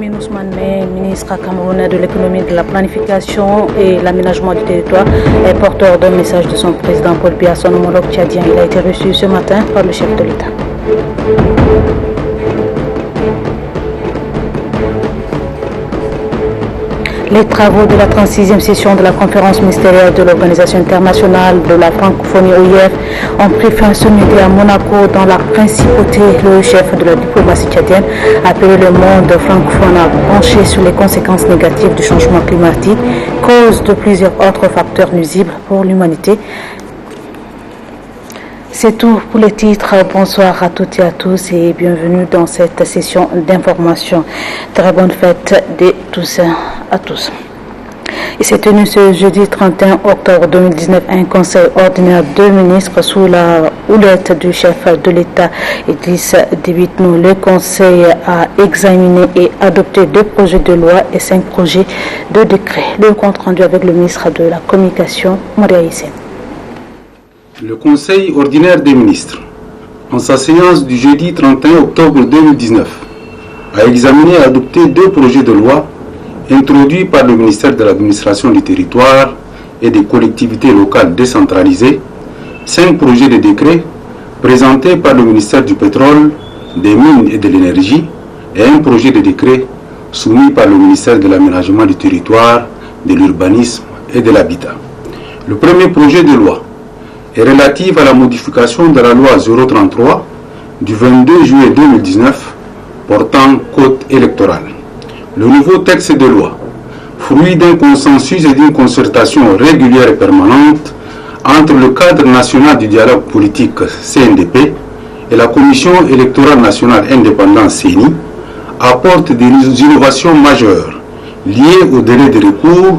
Lamine Ousmane, ministre camerounais de l'économie, de la planification et l'aménagement du territoire, est porteur d'un message de son président Paul Biya, son homologue tchadien. Il a été reçu ce matin par le chef de l'État. Les travaux de la 36e session de la conférence ministérielle de l'Organisation internationale de la francophonie OIF ont pris fin ce midi à Monaco dans la principauté. Le chef de la diplomatie tchadienne a appelé le monde francophone à pencher sur les conséquences négatives du changement climatique, cause de plusieurs autres facteurs nuisibles pour l'humanité. C'est tout pour les titres. Bonsoir à toutes et à tous et bienvenue dans cette session d'information. Très bonne fête de tous à tous. Il s'est tenu ce jeudi 31 octobre 2019 un conseil ordinaire de ministres sous la houlette du chef de l'État Idriss Déby Itno. Le conseil a examiné et adopté 2 projets de loi et 5 projets de décret. Le compte rendu avec le ministre de la Communication, Maria Hyssen. Le Conseil ordinaire des ministres, en sa séance du jeudi 31 octobre 2019, a examiné et adopté 2 projets de loi introduits par le ministère de l'Administration du territoire et des collectivités locales décentralisées, 5 projets de décret présentés par le ministère du pétrole, des mines et de l'énergie et un projet de décret soumis par le ministère de l'Aménagement du territoire, de l'urbanisme et de l'habitat. Le premier projet de loi est relative à la modification de la loi 033 du 22 juillet 2019 portant code électoral. Le nouveau texte de loi, fruit d'un consensus et d'une concertation régulière et permanente entre le cadre national du dialogue politique CNDP et la Commission électorale nationale indépendante CENI, apporte des innovations majeures liées au délai de recours,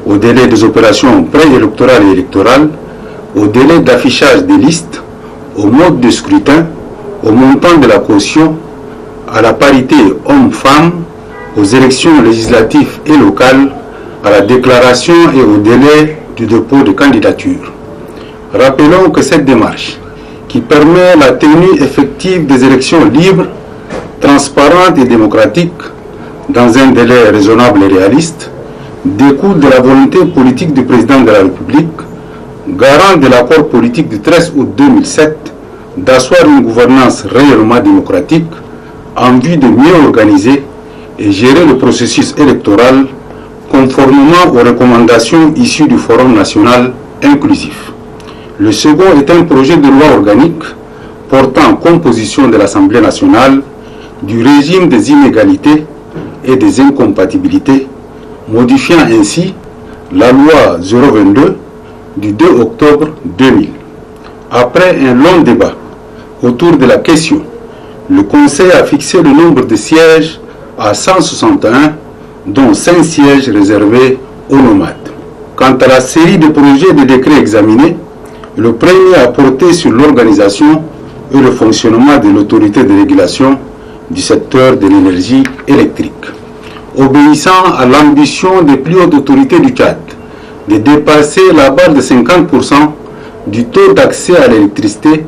au délai des opérations préélectorales et électorales, au délai d'affichage des listes, au mode de scrutin, au montant de la caution, à la parité homme-femme, aux élections législatives et locales, à la déclaration et au délai du dépôt de candidature. Rappelons que cette démarche, qui permet la tenue effective des élections libres, transparentes et démocratiques, dans un délai raisonnable et réaliste, découle de la volonté politique du président de la République, garant de l'accord politique du 13 août 2007 d'asseoir une gouvernance réellement démocratique en vue de mieux organiser et gérer le processus électoral conformément aux recommandations issues du Forum national inclusif. Le second est un projet de loi organique portant composition de l'Assemblée nationale, du régime des inégalités et des incompatibilités, modifiant ainsi la loi 022 du 2 octobre 2000. Après un long débat autour de la question, le Conseil a fixé le nombre de sièges à 161, dont 5 sièges réservés aux nomades. Quant à la série de projets de décrets examinés, le premier a porté sur l'organisation et le fonctionnement de l'autorité de régulation du secteur de l'énergie électrique. Obéissant à l'ambition des plus hautes autorités du Tchad de dépasser la barre de 50% du taux d'accès à l'électricité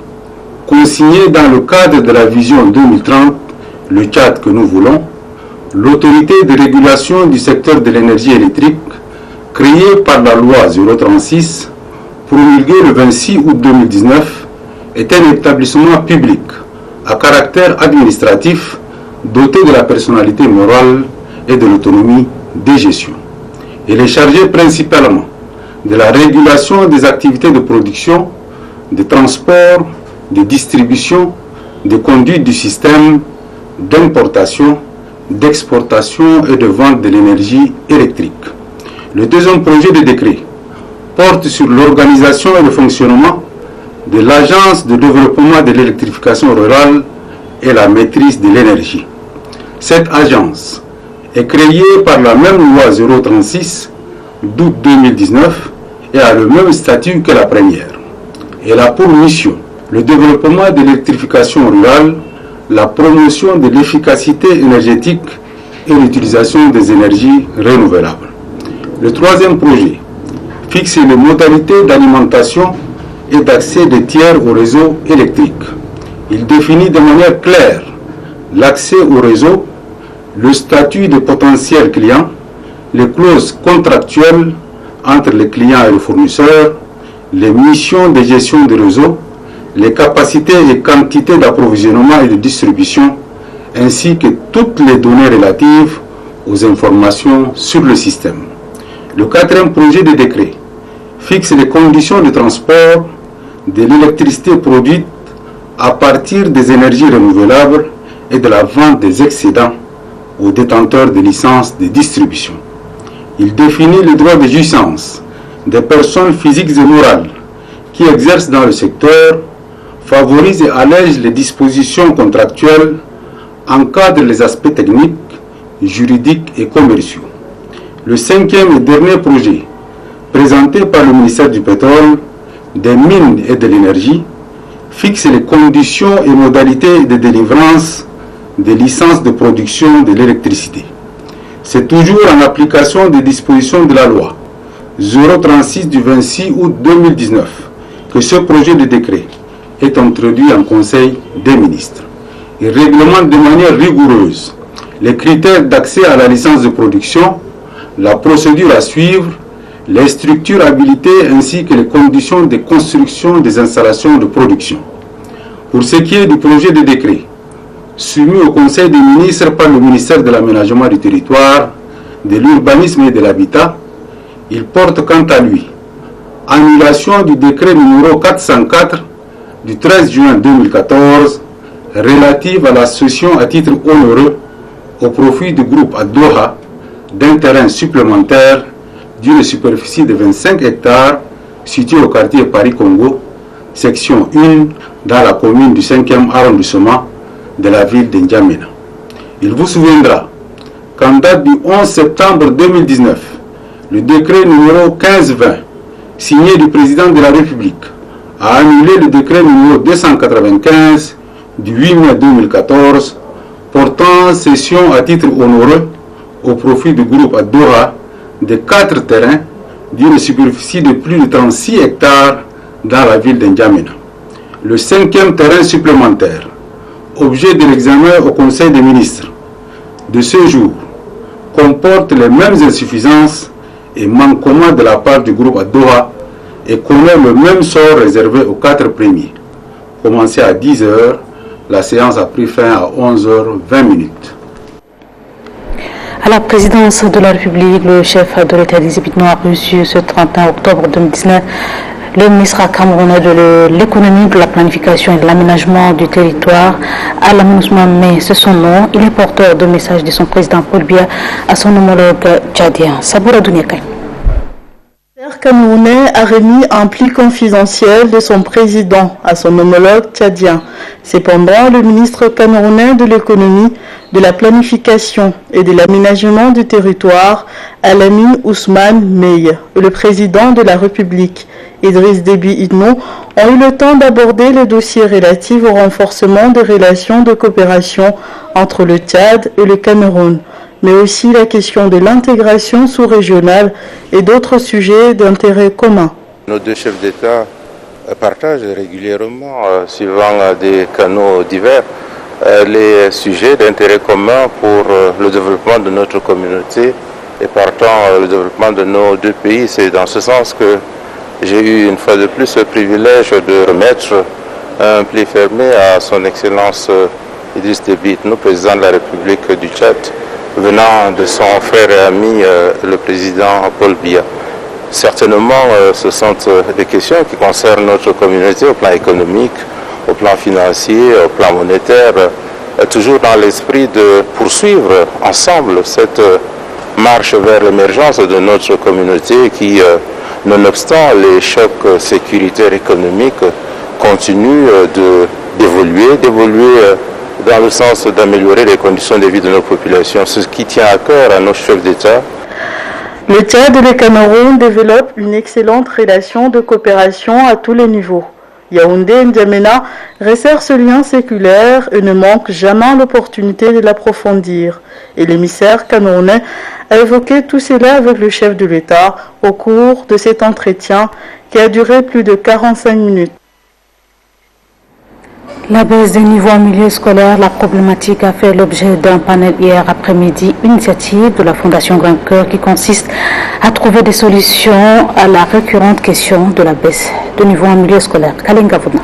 consigné dans le cadre de la vision 2030, le Tchad que nous voulons, l'autorité de régulation du secteur de l'énergie électrique, créée par la loi 036, promulguée le 26 août 2019, est un établissement public à caractère administratif doté de la personnalité morale et de l'autonomie de gestion. Il est chargé principalement de la régulation des activités de production, de transport, de distribution, de conduite du système, d'importation, d'exportation et de vente de l'énergie électrique. Le deuxième projet de décret porte sur l'organisation et le fonctionnement de l'Agence de développement de l'électrification rurale et la maîtrise de l'énergie. Cette agence est créée par la même loi 036 d'août 2019 et a le même statut que la première. Elle a pour mission le développement de l'électrification rurale, la promotion de l'efficacité énergétique et l'utilisation des énergies renouvelables. Le troisième projet fixe les modalités d'alimentation et d'accès des tiers au réseau électrique. Il définit de manière claire l'accès au réseau, le statut de potentiel client, les clauses contractuelles entre les clients et les fournisseurs, les missions de gestion des réseaux, les capacités et quantités d'approvisionnement et de distribution, ainsi que toutes les données relatives aux informations sur le système. Le quatrième projet de décret fixe les conditions de transport de l'électricité produite à partir des énergies renouvelables et de la vente des excédents aux détenteurs de licences de distribution. Il définit le droit de jouissance des personnes physiques et morales qui exercent dans le secteur, favorise et allège les dispositions contractuelles, encadre les aspects techniques, juridiques et commerciaux. Le cinquième et dernier projet, présenté par le ministère du Pétrole, des Mines et de l'Énergie, fixe les conditions et modalités de délivrance des licences de production de l'électricité. C'est toujours en application des dispositions de la loi 036 du 26 août 2019 que ce projet de décret est introduit en Conseil des ministres. Il réglemente de manière rigoureuse les critères d'accès à la licence de production, la procédure à suivre, les structures habilitées ainsi que les conditions de construction des installations de production. Pour ce qui est du projet de décret, soumis au Conseil des ministres par le ministère de l'Aménagement du Territoire, de l'Urbanisme et de l'Habitat, il porte quant à lui annulation du décret numéro 404 du 13 juin 2014 relative à la cession à titre onéreux au profit du groupe à Doha d'un terrain supplémentaire d'une superficie de 25 hectares situé au quartier Paris-Congo, section 1, dans la commune du 5e arrondissement de la ville de N'Djamena. Il vous souviendra qu'en date du 11 septembre 2019, le décret numéro 1520, signé du président de la République, a annulé le décret numéro 295 du 8 mai 2014 portant cession à titre onéreux au profit du groupe à Doha de 4 terrains d'une superficie de plus de 36 hectares dans la ville de N'Djamena. Le cinquième terrain supplémentaire, objet de l'examen au Conseil des ministres de ce jour, comporte les mêmes insuffisances et manquements de la part du groupe à Doha et connaît le même sort réservé aux 4 premiers. Commencé à 10 h, la séance a pris fin à 11 h 20. À la présidence de la République, le chef de l'État des Épitenois a reçu ce 31 octobre 2019 le ministre camerounais de l'économie, de la planification et de l'aménagement du territoire, Alamin Ousmane, c'est son nom. Il est porteur de message de son président Paul Biya à son homologue tchadien. Saboura Douniakay. Le camerounais a remis un pli confidentiel de son président à son homologue tchadien. Cependant, le ministre camerounais de l'économie, de la planification et de l'aménagement du territoire, Alamin Ousmane Meye, et le président de la République, Idriss Déby Itno, ont eu le temps d'aborder les dossiers relatifs au renforcement des relations de coopération entre le Tchad et le Cameroun, mais aussi la question de l'intégration sous-régionale et d'autres sujets d'intérêt commun. Nos deux chefs d'État partagent régulièrement, suivant des canaux divers, les sujets d'intérêt commun pour le développement de notre communauté et partant le développement de nos deux pays. C'est dans ce sens que j'ai eu une fois de plus le privilège de remettre un pli fermé à son Excellence Idriss Déby Itno, président de la République du Tchad, venant de son frère et ami le président Paul Biya. Certainement, ce sont des questions qui concernent notre communauté au plan économique, au plan financier, au plan monétaire, toujours dans l'esprit de poursuivre ensemble cette marche vers l'émergence de notre communauté qui, nonobstant les chocs sécuritaires économiques, continue d'évoluer dans le sens d'améliorer les conditions de vie de nos populations, ce qui tient à cœur à nos chefs d'État. Le Tchad et le Cameroun développent une excellente relation de coopération à tous les niveaux. Yaoundé et N'Djamena resserrent ce lien séculaire et ne manquent jamais l'opportunité de l'approfondir. Et l'émissaire camerounais a évoqué tout cela avec le chef de l'État au cours de cet entretien qui a duré plus de 45 minutes. La baisse des niveaux en milieu scolaire, la problématique a fait l'objet d'un panel hier après-midi, initiative de la Fondation Grand Cœur qui consiste à trouver des solutions à la récurrente question de la baisse de niveau en milieu scolaire. Kalinga Vouna.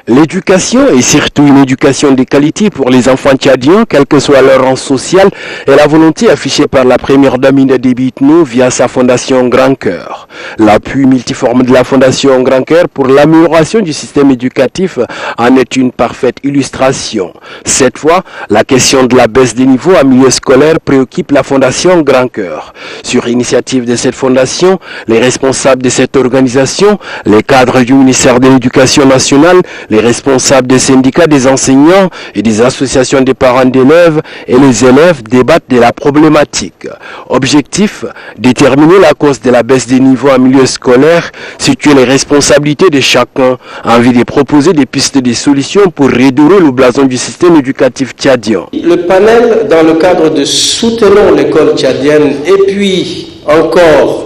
L'éducation et surtout une éducation de qualité pour les enfants tchadiens, quel que soit leur rang social, est la volonté affichée par la première dame Ina Déby Itno via sa fondation Grand Cœur. L'appui multiforme de la fondation Grand Cœur pour l'amélioration du système éducatif en est une parfaite illustration. Cette fois, la question de la baisse des niveaux en milieu scolaire préoccupe la fondation Grand Cœur. Sur initiative de cette fondation, les responsables de cette organisation, les cadres du ministère de l'Éducation nationale, les responsables des syndicats des enseignants et des associations des parents d'élèves et les élèves débattent de la problématique. Objectif, déterminer la cause de la baisse des niveaux en milieu scolaire, situer les responsabilités de chacun en vue de proposer des pistes de solutions pour redorer le blason du système éducatif tchadien. Le panel, dans le cadre de Soutenons l'école tchadienne, et puis encore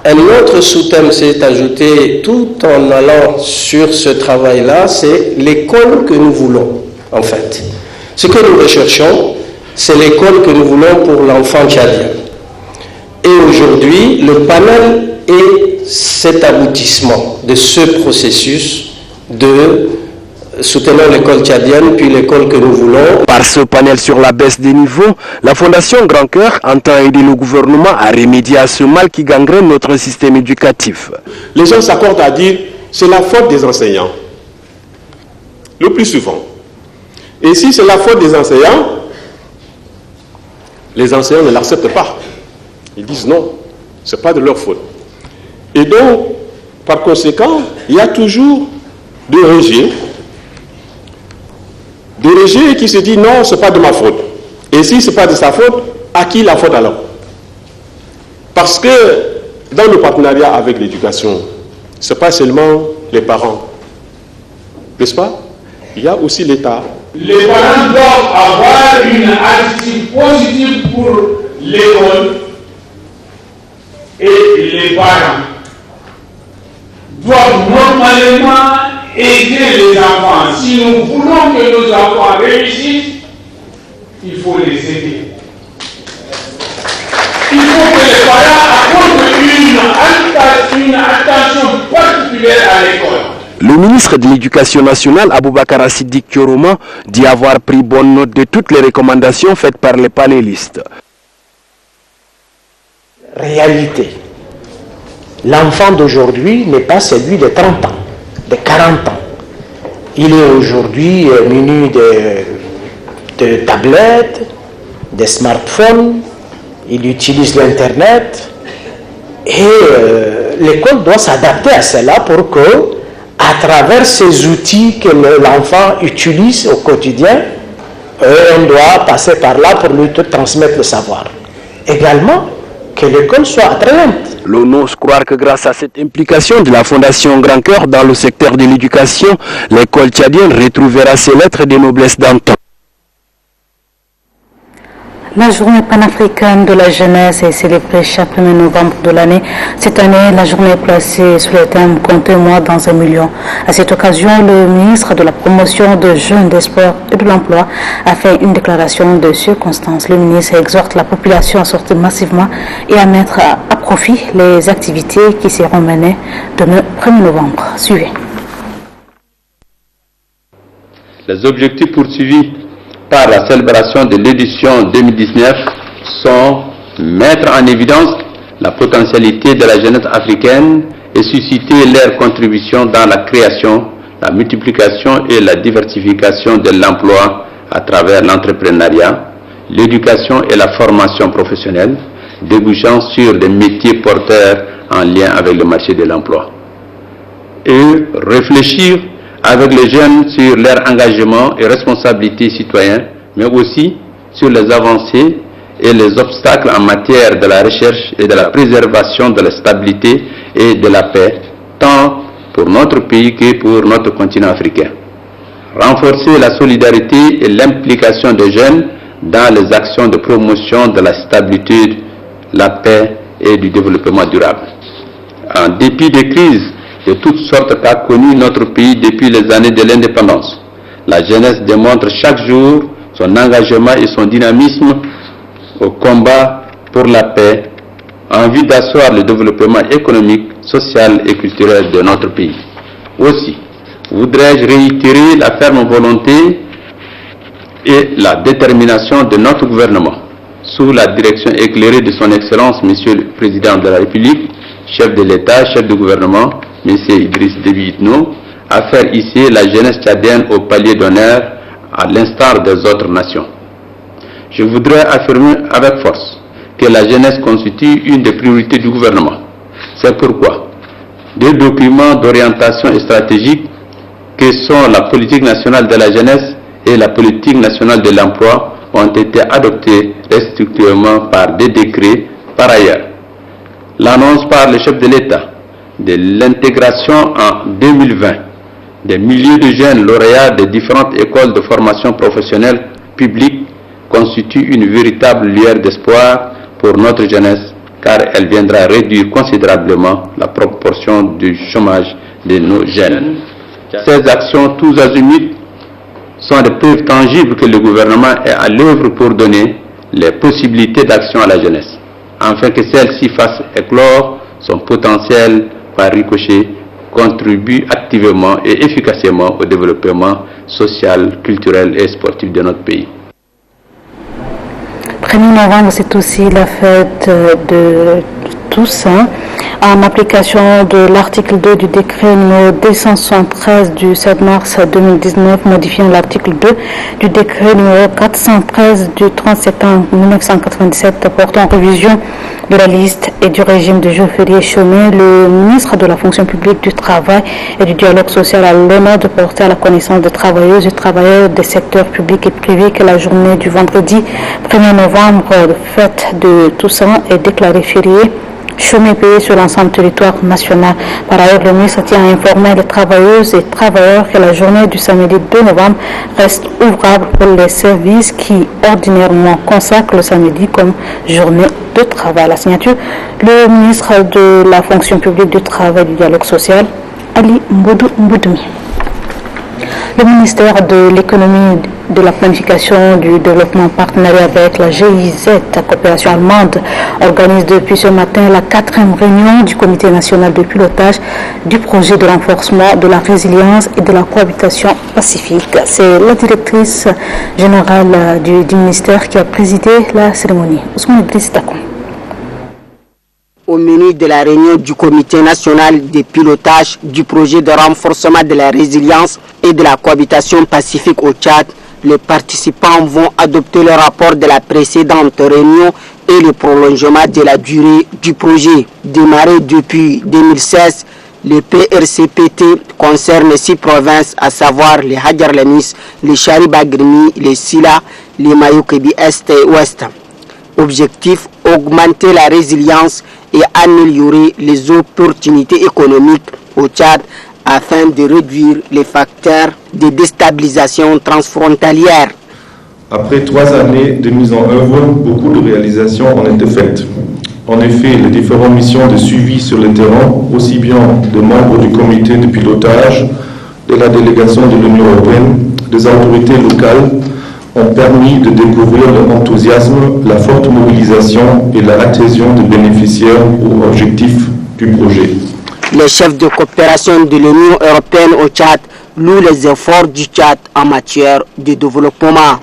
un autre sous-thème s'est ajouté tout en allant sur ce travail-là, c'est l'école que nous voulons, en fait. Ce que nous recherchons, c'est l'école que nous voulons pour l'enfant tchadien. Et aujourd'hui, le panel est cet aboutissement de ce processus de Soutenons l'école tchadienne, puis l'école que nous voulons. Par ce panel sur la baisse des niveaux, la Fondation Grand Cœur entend aider le gouvernement à remédier à ce mal qui gangrène notre système éducatif. Les gens s'accordent à dire que c'est la faute des enseignants, le plus souvent. Et si c'est la faute des enseignants, les enseignants ne l'acceptent pas. Ils disent non, ce n'est pas de leur faute. Et donc, par conséquent, il y a toujours des rejets qui se disent non, ce n'est pas de ma faute. Et si ce n'est pas de sa faute, à qui la faute alors? Parce que dans le partenariat avec l'éducation, ce n'est pas seulement les parents, n'est-ce pas? Il y a aussi l'État. Les parents doivent avoir une attitude positive pour l'école et les parents doivent normalement aider les enfants. Si nous voulons que nos enfants réussissent, il faut les aider. Il faut que les parents accordent une attention particulière à l'école. Le ministre de l'Éducation nationale, Aboubakar Siddiq Thioroma, dit avoir pris bonne note de toutes les recommandations faites par les panélistes. Réalité. L'enfant d'aujourd'hui n'est pas celui de 30 ans, de 40 ans. Il est aujourd'hui muni de tablettes, de smartphones, il utilise l'Internet et l'école doit s'adapter à cela pour que, à travers ces outils que l'enfant utilise au quotidien, on doit passer par là pour lui transmettre le savoir. Également, que l'école soit attrayante. L'on ose croire que grâce à cette implication de la Fondation Grand Cœur dans le secteur de l'éducation, l'école tchadienne retrouvera ses lettres de noblesse d'antan. La journée panafricaine de la jeunesse est célébrée chaque 1er novembre de l'année. Cette année, la journée est placée sous le thème « Comptez-moi dans 1 million ». À cette occasion, le ministre de la Promotion de Jeunes, des Sports et de l'Emploi a fait une déclaration de circonstance. Le ministre exhorte la population à sortir massivement et à mettre à profit les activités qui seront menées demain 1er novembre. Suivez. Les objectifs poursuivis par la célébration de l'édition 2019 sont mettre en évidence la potentialité de la jeunesse africaine et susciter leur contribution dans la création, la multiplication et la diversification de l'emploi à travers l'entrepreneuriat, l'éducation et la formation professionnelle, débouchant sur des métiers porteurs en lien avec le marché de l'emploi. Et réfléchir avec les jeunes sur leur engagement et responsabilités citoyennes, mais aussi sur les avancées et les obstacles en matière de la recherche et de la préservation de la stabilité et de la paix, tant pour notre pays que pour notre continent africain. Renforcer la solidarité et l'implication des jeunes dans les actions de promotion de la stabilité, la paix et du développement durable. En dépit des crises de toutes sortes qu'a connu notre pays depuis les années de l'indépendance. La jeunesse démontre chaque jour son engagement et son dynamisme au combat pour la paix en vue d'asseoir le développement économique, social et culturel de notre pays. Aussi, voudrais-je réitérer la ferme volonté et la détermination de notre gouvernement, sous la direction éclairée de son Excellence, Monsieur le Président de la République, chef de l'État, chef de gouvernement, Monsieur Idriss Déby Itno, à faire hisser la jeunesse tchadienne au palier d'honneur à l'instar des autres nations. Je voudrais affirmer avec force que la jeunesse constitue une des priorités du gouvernement. C'est pourquoi deux documents d'orientation stratégique que sont la politique nationale de la jeunesse et la politique nationale de l'emploi ont été adoptés respectivement par des décrets. Par ailleurs, l'annonce par le chef de l'État de l'intégration en 2020 des milliers de jeunes lauréats des différentes écoles de formation professionnelle publique constitue une véritable lueur d'espoir pour notre jeunesse, car elle viendra réduire considérablement la proportion du chômage de nos jeunes. Ces actions tous azimuts sont des preuves tangibles que le gouvernement est à l'œuvre pour donner les possibilités d'action à la jeunesse, afin que celle-ci fasse éclore son potentiel par ricochet, contribue activement et efficacement au développement social, culturel et sportif de notre pays. 1er novembre, c'est aussi la fête de Toussaint. En application de l'article 2 du décret numéro 273 du 7 mars 2019 modifiant l'article 2 du décret numéro 413 du 30 septembre 1997 portant révision de la liste et du régime de jours fériés chômés, le ministre de la fonction publique, du travail et du dialogue social a l'honneur de porter à la connaissance des travailleuses et travailleurs des secteurs publics et privés que la journée du vendredi 1er novembre, fête de Toussaint, est déclarée fériée, chômés payés sur l'ensemble du territoire national. Par ailleurs, le ministre tient à informer les travailleuses et travailleurs que la journée du samedi 2 novembre reste ouvrable pour les services qui ordinairement consacrent le samedi comme journée de travail. La signature, le ministre de la fonction publique, du travail et du dialogue social, Ali Mboudou Mboudoumi. Le ministère de l'économie, de la planification, du développement, partenariat avec la GIZ, la coopération allemande, organise depuis ce matin la 4e réunion du comité national de pilotage du projet de renforcement de la résilience et de la cohabitation pacifique. C'est la directrice générale du ministère qui a présidé la cérémonie. Ousmane Idriss Takou. Au menu de la réunion du comité national de pilotage du projet de renforcement de la résilience et de la cohabitation pacifique au Tchad, les participants vont adopter le rapport de la précédente réunion et le prolongement de la durée du projet. Démarré depuis 2016, le PRCPT concerne 6 provinces, à savoir les Hadjar-Lamis, les Charibagrimi, les Sila, les Mayoukébi Est et Ouest. Objectif, augmenter la résilience et améliorer les opportunités économiques au Tchad afin de réduire les facteurs de déstabilisation transfrontalière. Après 3 années de mise en œuvre, beaucoup de réalisations ont été faites. En effet, les différentes missions de suivi sur le terrain, aussi bien des membres du comité de pilotage, de la délégation de l'Union européenne, des autorités locales, ont permis de découvrir l'enthousiasme, la forte mobilisation et la adhésion des bénéficiaires aux objectifs du projet. Les chefs de coopération de l'Union européenne au Tchad louent les efforts du Tchad en matière de développement.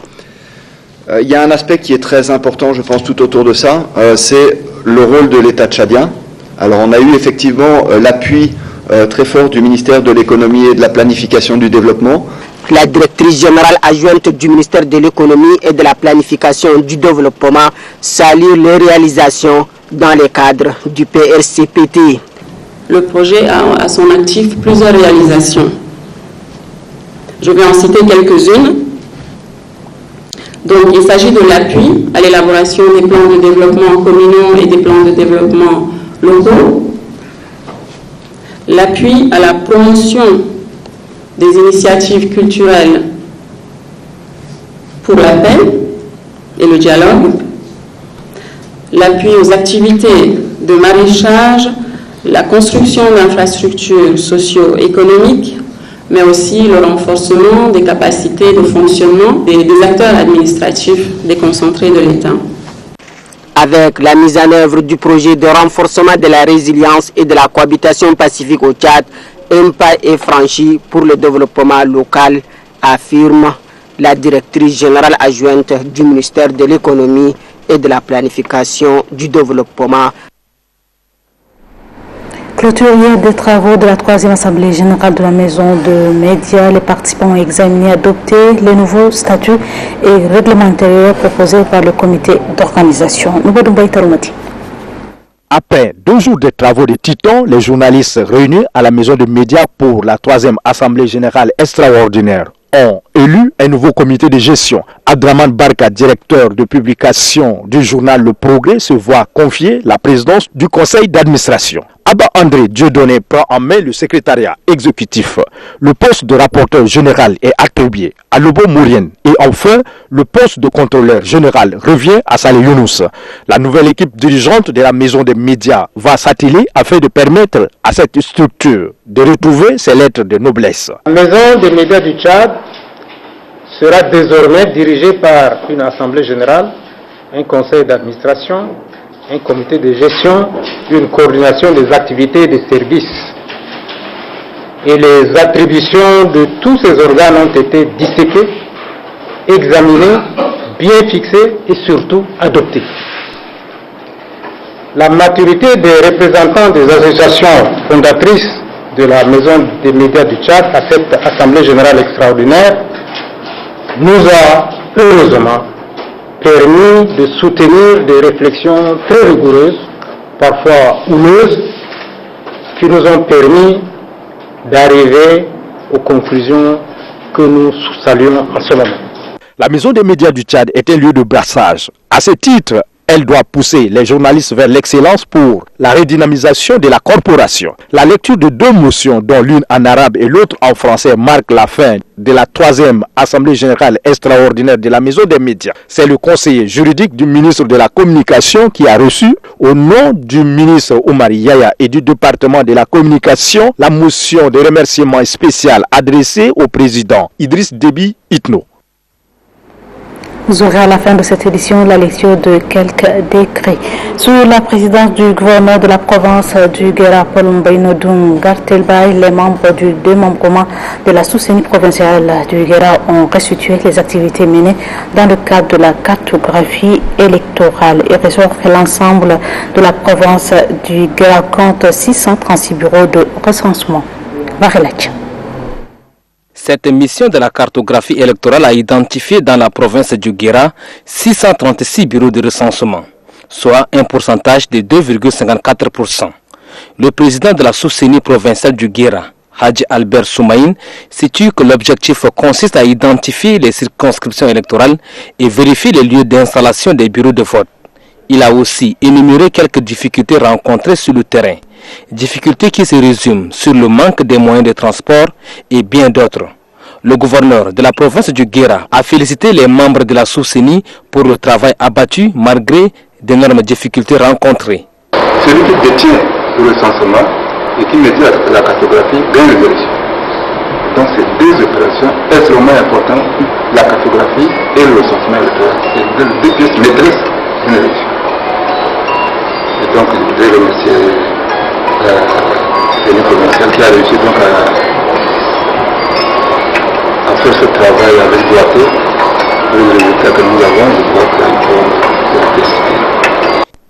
Il y a un aspect qui est très important, je pense, tout autour de ça, c'est le rôle de l'État tchadien. Alors on a eu effectivement l'appui très fort du ministère de l'économie et de la planification du développement. La directrice générale adjointe du ministère de l'économie et de la planification du développement salue les réalisations dans le cadre du PRCPT. Le projet a à son actif plusieurs réalisations. Je vais en citer quelques-unes. Donc, il s'agit de l'appui à l'élaboration des plans de développement communaux et des plans de développement locaux, l'appui à la promotion des initiatives culturelles pour la paix et le dialogue, l'appui aux activités de maraîchage, la construction d'infrastructures socio-économiques, mais aussi le renforcement des capacités de fonctionnement des acteurs administratifs déconcentrés de l'État. Avec la mise en œuvre du projet de renforcement de la résilience et de la cohabitation pacifique au Tchad, un pas est franchi pour le développement local, affirme la directrice générale adjointe du ministère de l'économie et de la planification du développement. Clôture hier des travaux de la 3e Assemblée générale de la Maison de médias. Les participants ont examiné et adopté les nouveaux statuts et règlements intérieurs proposés par le comité d'organisation. Après 2 jours de travaux de Titan, les journalistes réunis à la Maison de médias pour la 3e Assemblée générale extraordinaire ont élu un nouveau comité de gestion. Abdraman Barka, directeur de publication du journal Le Progrès, se voit confier la présidence du conseil d'administration. Abba André Dieudonné prend en main le secrétariat exécutif. Le poste de rapporteur général est attribué à Lobo Mourienne. Et enfin, le poste de contrôleur général revient à Saleh Younous. La nouvelle équipe dirigeante de la Maison des médias va s'atteler afin de permettre à cette structure de retrouver ses lettres de noblesse. La Maison des médias du Tchad sera désormais dirigée par une assemblée générale, un conseil d'administration, un comité de gestion, une coordination des activités et des services. Et les attributions de tous ces organes ont été disséquées, examinées, bien fixées et surtout adoptées. La maturité des représentants des associations fondatrices de la Maison des médias du Tchad à cette Assemblée générale extraordinaire nous a heureusement permis de soutenir des réflexions très rigoureuses, parfois houleuses, qui nous ont permis d'arriver aux conclusions que nous saluons en ce moment. La Maison des médias du Tchad est un lieu de brassage. À ce titre, elle doit pousser les journalistes vers l'excellence pour la redynamisation de la corporation. La lecture de 2 motions, dont l'une en arabe et l'autre en français, marque la fin de la 3e Assemblée générale extraordinaire de la Maison des médias. C'est le conseiller juridique du ministre de la Communication qui a reçu, au nom du ministre Oumar Yaya et du département de la Communication, la motion de remerciement spécial adressée au président Idriss Déby Itno. Vous aurez à la fin de cette édition la lecture de quelques décrets. Sous la présidence du gouverneur de la province du Guéra, Paul Mbaïnodoum Gartelbaï, les membres du démembrement de la sous-CENI provinciale du Guéra ont restitué les activités menées dans le cadre de la cartographie électorale. Il ressort que l'ensemble de la province du Guéra compte 636 bureaux de recensement. Varelach. Cette mission de la cartographie électorale a identifié dans la province du Guéra 636 bureaux de recensement, soit un pourcentage de 2,54%. Le président de la sous-CENI provinciale du Guéra, Hadji Albert Soumaïn, situe que l'objectif consiste à identifier les circonscriptions électorales et vérifier les lieux d'installation des bureaux de vote. Il a aussi énuméré quelques difficultés rencontrées sur le terrain, difficultés qui se résument sur le manque des moyens de transport et bien d'autres. Le gouverneur de la province du Guéra a félicité les membres de la sous-CENI pour le travail abattu malgré d'énormes difficultés rencontrées. Celui qui détient le recensement et qui me dit la cartographie gagne l'élection. Donc ces 2 opérations extrêmement importantes, la cartographie et le recensement électoral. C'est 2 pièces maîtresses d'une élection. Et donc je voudrais remercier la provinciale qui a réussi donc à faire ce travail avec doigté. Le résultat que nous avons, je crois qu'il faut féliciter.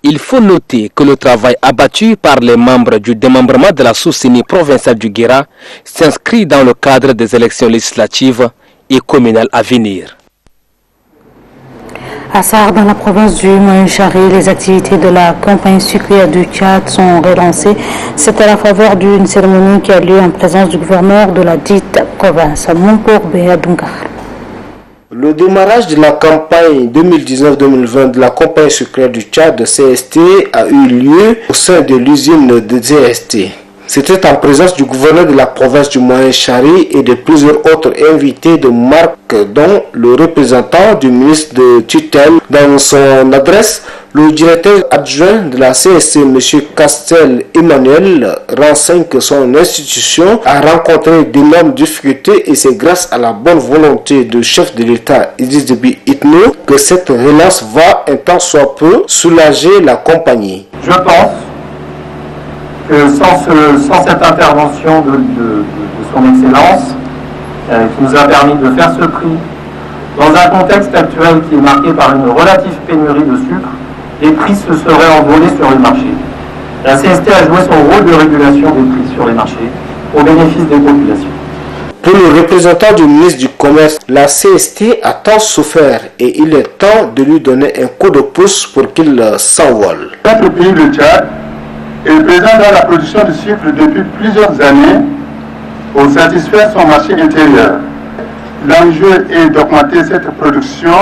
Il faut noter que le travail abattu par les membres du démembrement de la sous-CENI provinciale du Guéra s'inscrit dans le cadre des élections législatives et communales à venir. À Sahar, dans la province du Moyen-Chari, les activités de la compagnie sucrière du Tchad sont relancées. C'est à la faveur d'une cérémonie qui a lieu en présence du gouverneur de la dite province, Monpour Béadoungar. Le démarrage de la campagne 2019-2020 de la compagnie sucrière du Tchad de CST a eu lieu au sein de l'usine de CST. C'était en présence du gouverneur de la province du Moyen-Chari et de plusieurs autres invités de marque, dont le représentant du ministre de tutelle. Dans son adresse, le directeur adjoint de la CSC, M. Castel Emmanuel, renseigne que son institution a rencontré d'énormes difficultés et c'est grâce à la bonne volonté du chef de l'État, Idriss Déby Itno, que cette relance va un temps soit peu soulager la compagnie. Je pense que sans cette intervention de son Excellence, qui nous a permis de faire ce prix, dans un contexte actuel qui est marqué par une relative pénurie de sucre, les prix se seraient envolés sur le marché. La CST a joué son rôle de régulation des prix sur les marchés au bénéfice des populations. Pour le représentant du ministre du Commerce, la CST a tant souffert et il est temps de lui donner un coup de pouce pour qu'il s'envole. Notre pays, le Tchad, est présent dans la production de sucre depuis plusieurs années pour satisfaire son marché intérieur. L'enjeu est d'augmenter cette production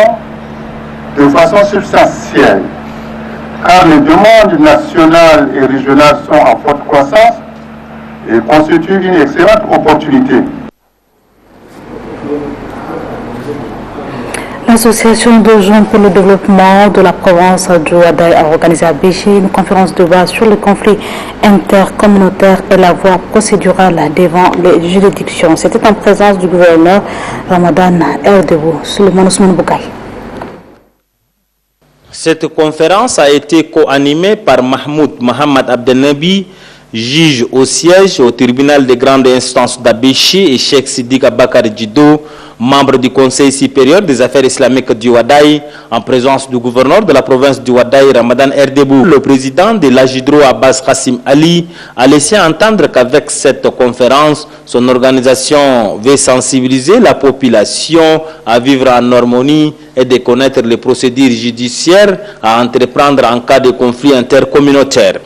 de façon substantielle, car les demandes nationales et régionales sont en forte croissance et constituent une excellente opportunité. L'association de jeunes pour le développement de la province du Ouaddaï a organisé à Béchi une conférence de base sur le conflit intercommunautaire et la voie procédurale devant les juridictions. C'était en présence du gouverneur Ramadan Erdebou, Souleymane Ousmane Boukaï. Cette conférence a été co-animée par Mahmoud Mohamed Abdelnabi, juge au siège au tribunal de grande instance d'Abéchi, et Cheikh Siddiq Abakar Djido, membre du Conseil supérieur des affaires islamiques du Ouaddaï, en présence du gouverneur de la province du Ouaddaï, Ramadan Erdebou. Le président de l'Agidro, Abbas Kassim Ali, a laissé entendre qu'avec cette conférence, son organisation veut sensibiliser la population à vivre en harmonie et de connaître les procédures judiciaires à entreprendre en cas de conflit intercommunautaire.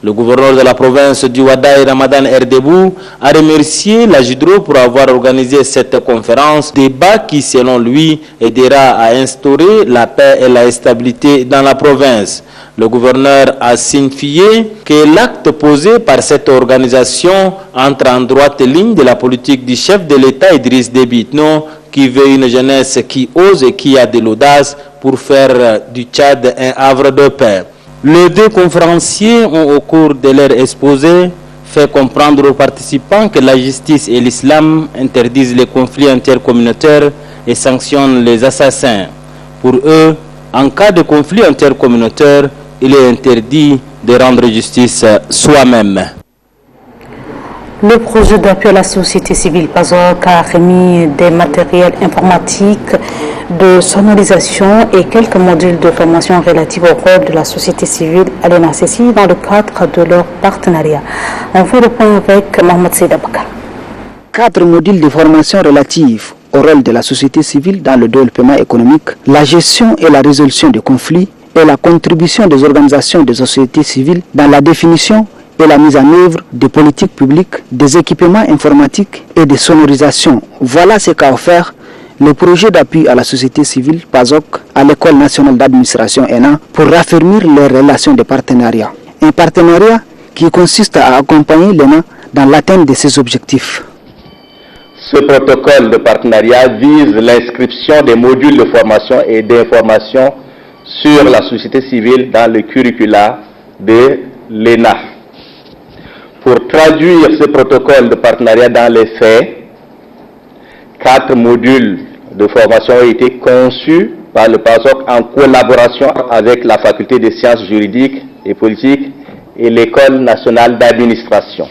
Le gouverneur de la province du Ouaddaï, Ramadan Erdebou, a remercié l'Agidro pour avoir organisé cette conférence, débat qui, selon lui, aidera à instaurer la paix et la stabilité dans la province. Le gouverneur a signifié que l'acte posé par cette organisation entre en droite ligne de la politique du chef de l'État, Idriss Déby Itno, qui veut une jeunesse qui ose et qui a de l'audace pour faire du Tchad un havre de paix. Les deux conférenciers ont, au cours de leur exposé, fait comprendre aux participants que la justice et l'islam interdisent les conflits intercommunautaires et sanctionnent les assassins. Pour eux, en cas de conflit intercommunautaire, il est interdit de rendre justice soi-même. Le projet d'appui à la société civile PASOK a remis des matériels informatiques de sonorisation et quelques modules de formation relatifs au rôle de la société civile à l'ENACC dans le cadre de leur partenariat. On fait le point avec Mohamed Seydabakar. 4 modules de formation relatifs au rôle de la société civile dans le développement économique, la gestion et la résolution des conflits et la contribution des organisations de société civile dans la définition et la mise en œuvre des politiques publiques, des équipements informatiques et des sonorisations. Voilà ce qu'a offert le projet d'appui à la société civile PASOK à l'École nationale d'administration ENA pour raffermir les relations de partenariat. Un partenariat qui consiste à accompagner l'ENA dans l'atteinte de ses objectifs. Ce protocole de partenariat vise l'inscription des modules de formation et d'information sur la société civile dans le curricula de l'ENA. Pour traduire ce protocole de partenariat dans les faits, 4 modules de formation ont été conçus par le PASOK en collaboration avec la faculté des sciences juridiques et politiques et l'École nationale d'administration.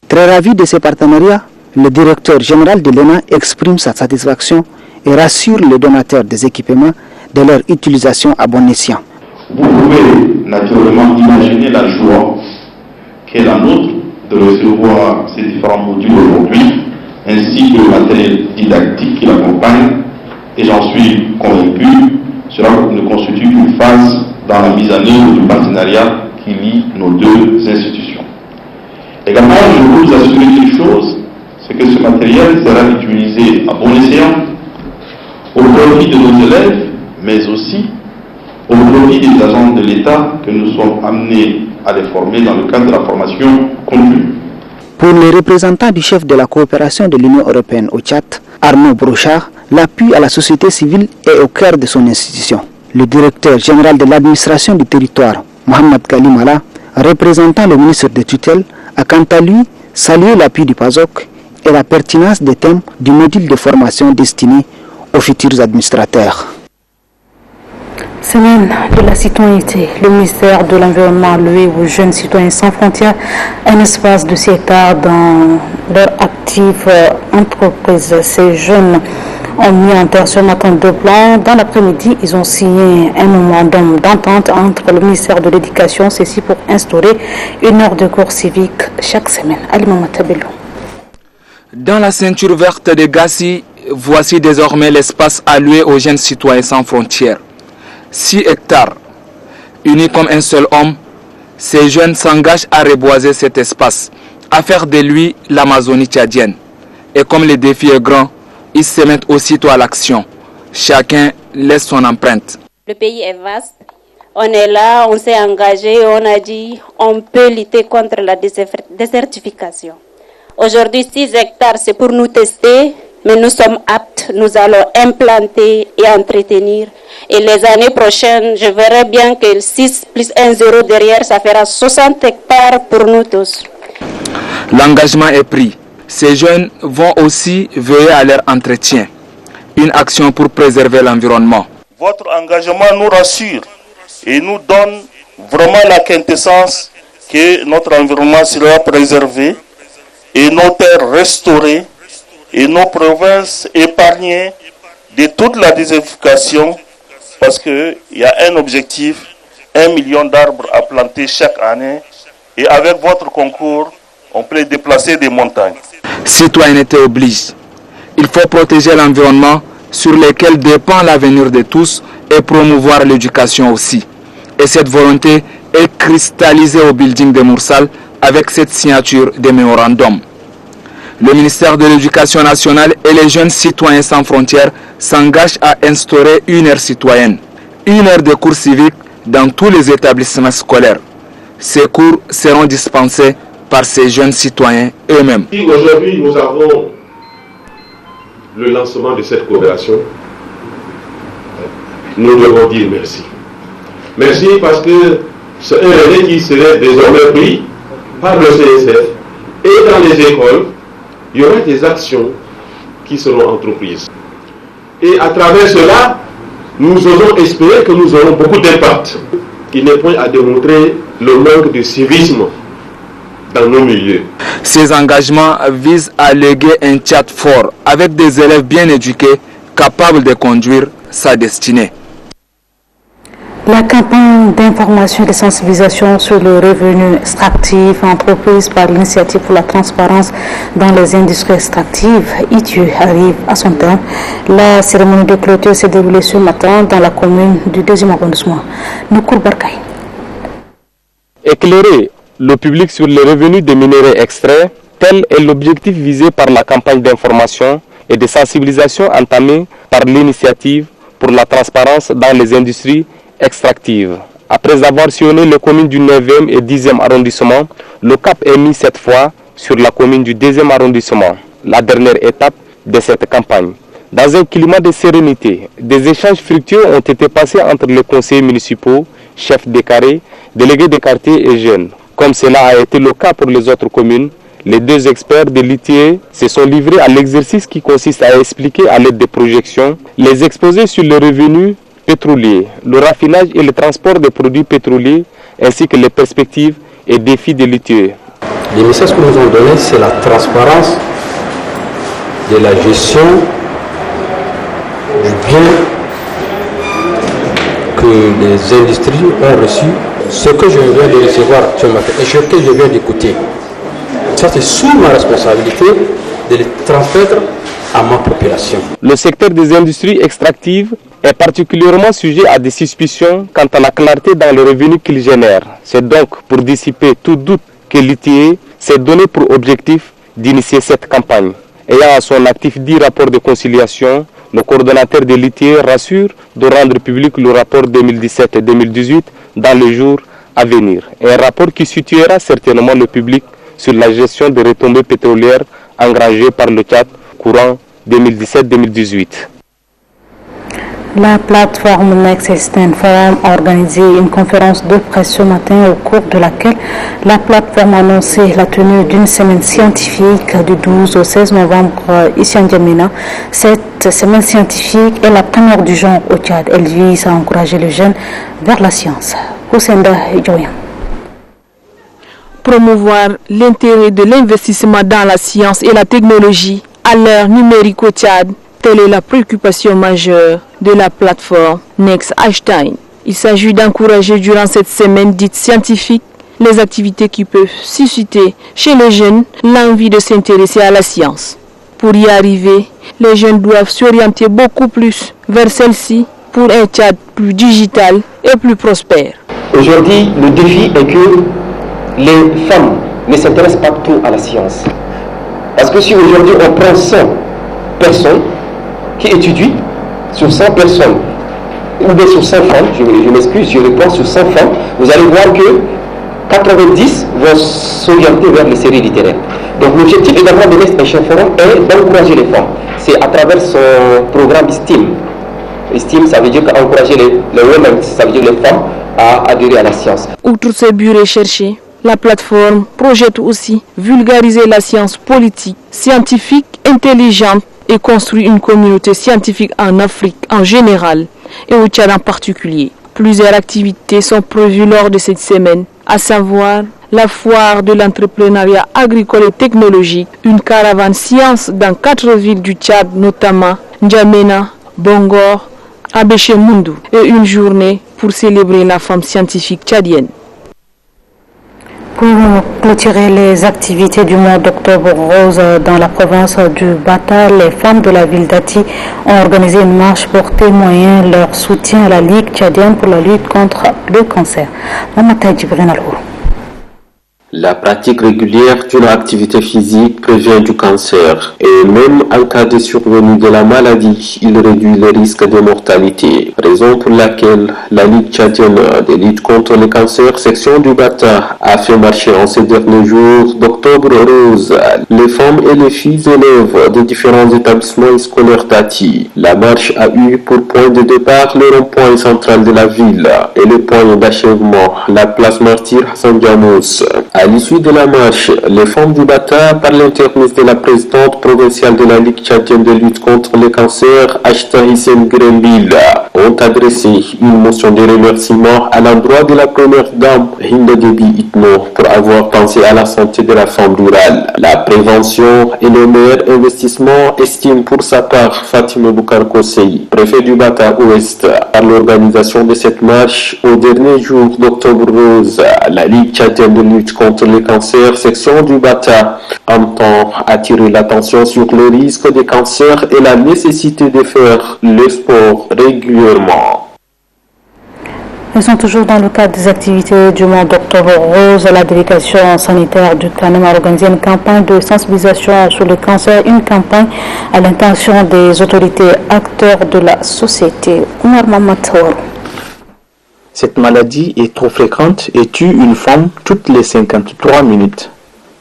Très ravi de ce partenariat, le directeur général de l'ENA exprime sa satisfaction et rassure les donateurs des équipements de leur utilisation à bon escient. Vous pouvez naturellement imaginer la joie qu'est la nôtre de recevoir ces différents modules aujourd'hui, ainsi que le matériel didactique qui l'accompagne, et j'en suis convaincu, cela ne constitue qu'une phase dans la mise en œuvre du partenariat qui lie nos deux institutions. Également, je veux vous assurer une chose, c'est que ce matériel sera utilisé à bon escient au profit de nos élèves, mais aussi au profit des agents de l'État que nous sommes amenés à les former dans le cadre de la formation continue. Pour les représentants du chef de la coopération de l'Union européenne au Tchad, Arnaud Brochard, l'appui à la société civile est au cœur de son institution. Le directeur général de l'administration du territoire, Mohamed Kalimala, représentant le ministre de tutelle, a quant à lui salué l'appui du PASOK et la pertinence des thèmes du module de formation destiné aux futurs administrateurs. Semaine de la citoyenneté, le ministère de l'Environnement a loué aux jeunes citoyens sans frontières un espace de 6 hectares dans leur active entreprise. Ces jeunes ont mis en terre ce matin 2 plans. Dans l'après-midi, ils ont signé un mémorandum d'entente entre le ministère de l'Éducation, ceci pour instaurer 1 heure de cours civique chaque semaine. Alima Matabello. Dans la ceinture verte de Gassi, voici désormais l'espace alloué aux jeunes citoyens sans frontières. 6 hectares. Unis comme un seul homme, ces jeunes s'engagent à reboiser cet espace, à faire de lui l'Amazonie tchadienne. Et comme le défi est grand, ils se mettent aussitôt à l'action. Chacun laisse son empreinte. Le pays est vaste. On est là, on s'est engagé, on a dit on peut lutter contre la désertification. Aujourd'hui, 6 hectares, c'est pour nous tester, mais nous sommes aptes, nous allons implanter et entretenir. Et les années prochaines, je verrai bien que 6 plus 1 0 derrière, ça fera 60 hectares pour nous tous. L'engagement est pris. Ces jeunes vont aussi veiller à leur entretien. Une action pour préserver l'environnement. Votre engagement nous rassure et nous donne vraiment la quintessence que notre environnement sera préservé et nos terres restaurées et nos provinces épargnées de toute la désertification, parce qu'il y a un objectif, 1 million d'arbres à planter chaque année, et avec votre concours, on peut déplacer des montagnes. Citoyenneté oblige. Il faut protéger l'environnement sur lequel dépend l'avenir de tous et promouvoir l'éducation aussi. Et cette volonté est cristallisée au building de Moursal avec cette signature de mémorandum. Le ministère de l'Éducation nationale et les jeunes citoyens sans frontières s'engagent à instaurer 1 heure citoyenne, 1 heure de cours civiques dans tous les établissements scolaires. Ces cours seront dispensés par ces jeunes citoyens eux-mêmes. Aujourd'hui, nous avons le lancement de cette coopération. Nous devons dire merci. Merci parce que c'est un relais qui serait désormais pris par le CSF et dans les écoles. Il y aura des actions qui seront entreprises. Et à travers cela, nous osons espérer que nous aurons beaucoup d'impact. Il n'est point à démontrer le manque de civisme dans nos milieux. Ces engagements visent à léguer un Tchad fort avec des élèves bien éduqués, capables de conduire sa destinée. La campagne d'information et de sensibilisation sur le revenu extractif entreprise par l'Initiative pour la transparence dans les industries extractives, ITU, arrive à son terme. La cérémonie de clôture s'est déroulée ce matin dans la commune du 2e arrondissement. Noukour Barkay. Éclairer le public sur les revenus des minéraux extraits, tel est l'objectif visé par la campagne d'information et de sensibilisation entamée par l'Initiative pour la transparence dans les industries extractive. Après avoir sillonné les communes du 9e et 10e arrondissement, le cap est mis cette fois sur la commune du 2e arrondissement, la dernière étape de cette campagne. Dans un climat de sérénité, des échanges fructueux ont été passés entre les conseillers municipaux, chefs de carré, délégués de quartier et jeunes. Comme cela a été le cas pour les autres communes, les 2 experts de l'ITIE se sont livrés à l'exercice qui consiste à expliquer à l'aide de projections les exposés sur les revenus pétrolier, le raffinage et le transport des produits pétroliers, ainsi que les perspectives et défis de l'ITIE. Les messages que nous avons donnés, c'est la transparence de la gestion du bien que les industries ont reçu. Ce que je viens de recevoir ce matin et ce que je viens d'écouter, ça c'est sous ma responsabilité de les transmettre à ma population. Le secteur des industries extractives est particulièrement sujet à des suspicions quant à la clarté dans les revenus qu'il génère. C'est donc pour dissiper tout doute que l'ITIE s'est donné pour objectif d'initier cette campagne. Ayant à son actif 10 rapports de conciliation, le coordonnateur de l'ITIE rassure de rendre public le rapport 2017 et 2018 dans les jours à venir. Un rapport qui situera certainement le public sur la gestion des retombées pétrolières engagées par le Tchad courant 2017-2018. La plateforme Next Eastern Forum a organisé une conférence de presse ce matin au cours de laquelle la plateforme a annoncé la tenue d'une semaine scientifique du 12 au 16 novembre ici en Djamena. Cette semaine scientifique est la première du genre au Tchad. Elle vise à encourager les jeunes vers la science. Houssenda Djoyan. Promouvoir l'intérêt de l'investissement dans la science et la technologie à l'ère numérique au Tchad. Telle est la préoccupation majeure de la plateforme Next Einstein. Il s'agit d'encourager durant cette semaine dite scientifique les activités qui peuvent susciter chez les jeunes l'envie de s'intéresser à la science. Pour y arriver, les jeunes doivent s'orienter beaucoup plus vers celle-ci pour un Tchad plus digital et plus prospère. Aujourd'hui, le défi est que les femmes ne s'intéressent pas trop à la science. Parce que si aujourd'hui on prend 100 personnes qui étudient sur 100 personnes, ou bien sur 100 femmes, je m'excuse, je reprends sur 100 femmes, vous allez voir que 90 vont s'orienter vers les séries littéraires. Donc l'objectif également de Next Eastern Forum est d'encourager les femmes. C'est à travers son programme STEAM. STEAM, ça veut dire encourager les women, ça veut dire les femmes, à adhérer à la science. Outre ces buts recherchés, la plateforme projette aussi vulgariser la science politique, scientifique, intelligente et construire une communauté scientifique en Afrique en général et au Tchad en particulier. Plusieurs activités sont prévues lors de cette semaine, à savoir la foire de l'entrepreneuriat agricole et technologique, une caravane science dans 4 villes du Tchad, notamment N'Djamena, Bongor, Abéché Moundou, et une journée pour célébrer la femme scientifique tchadienne. Pour clôturer les activités du mois d'octobre rose dans la province du Bata, les femmes de la ville d'Ati ont organisé une marche pour témoigner leur soutien à la Ligue tchadienne pour la lutte contre le cancer. La pratique régulière d'une activité physique prévient du cancer et même en cas de survenue de la maladie, il réduit le risque de mortalité. Raison pour laquelle la Ligue tchadienne de lutte contre le cancer, section du Bata, a fait marcher en ces derniers jours d'octobre rose les femmes et les filles élèves de différents établissements scolaires d'Ati. La marche a eu pour point de départ le rond-point central de la ville et le point d'achèvement, la place Martyr Hassan Diamous. À l'issue de la marche, les femmes du Bata, par l'intermédiaire de la présidente provinciale de la Ligue tchadienne de lutte contre le cancer, Ashta Hissène Grembil, ont adressé une motion de remerciement à l'endroit de la première dame Hinda Debi Itno pour avoir pensé à la santé de la femme rurale. La prévention est le meilleur investissement, estime pour sa part Fatima Boukar Kosei, préfet du Bata Ouest, à l'organisation de cette marche au dernier jour d'octobre rose. La Ligue tchadienne de lutte contre le cancer, section du Bata, entend attirer l'attention sur le risque de cancer et la nécessité de faire le sport régulièrement. Ils sont toujours dans le cadre des activités du mois d'octobre rose. La délégation sanitaire du CANEM a organisé une campagne de sensibilisation sur le cancer, une campagne à l'intention des autorités acteurs de la société. Oumar Mamatour. Cette maladie est trop fréquente et tue une femme toutes les 53 minutes.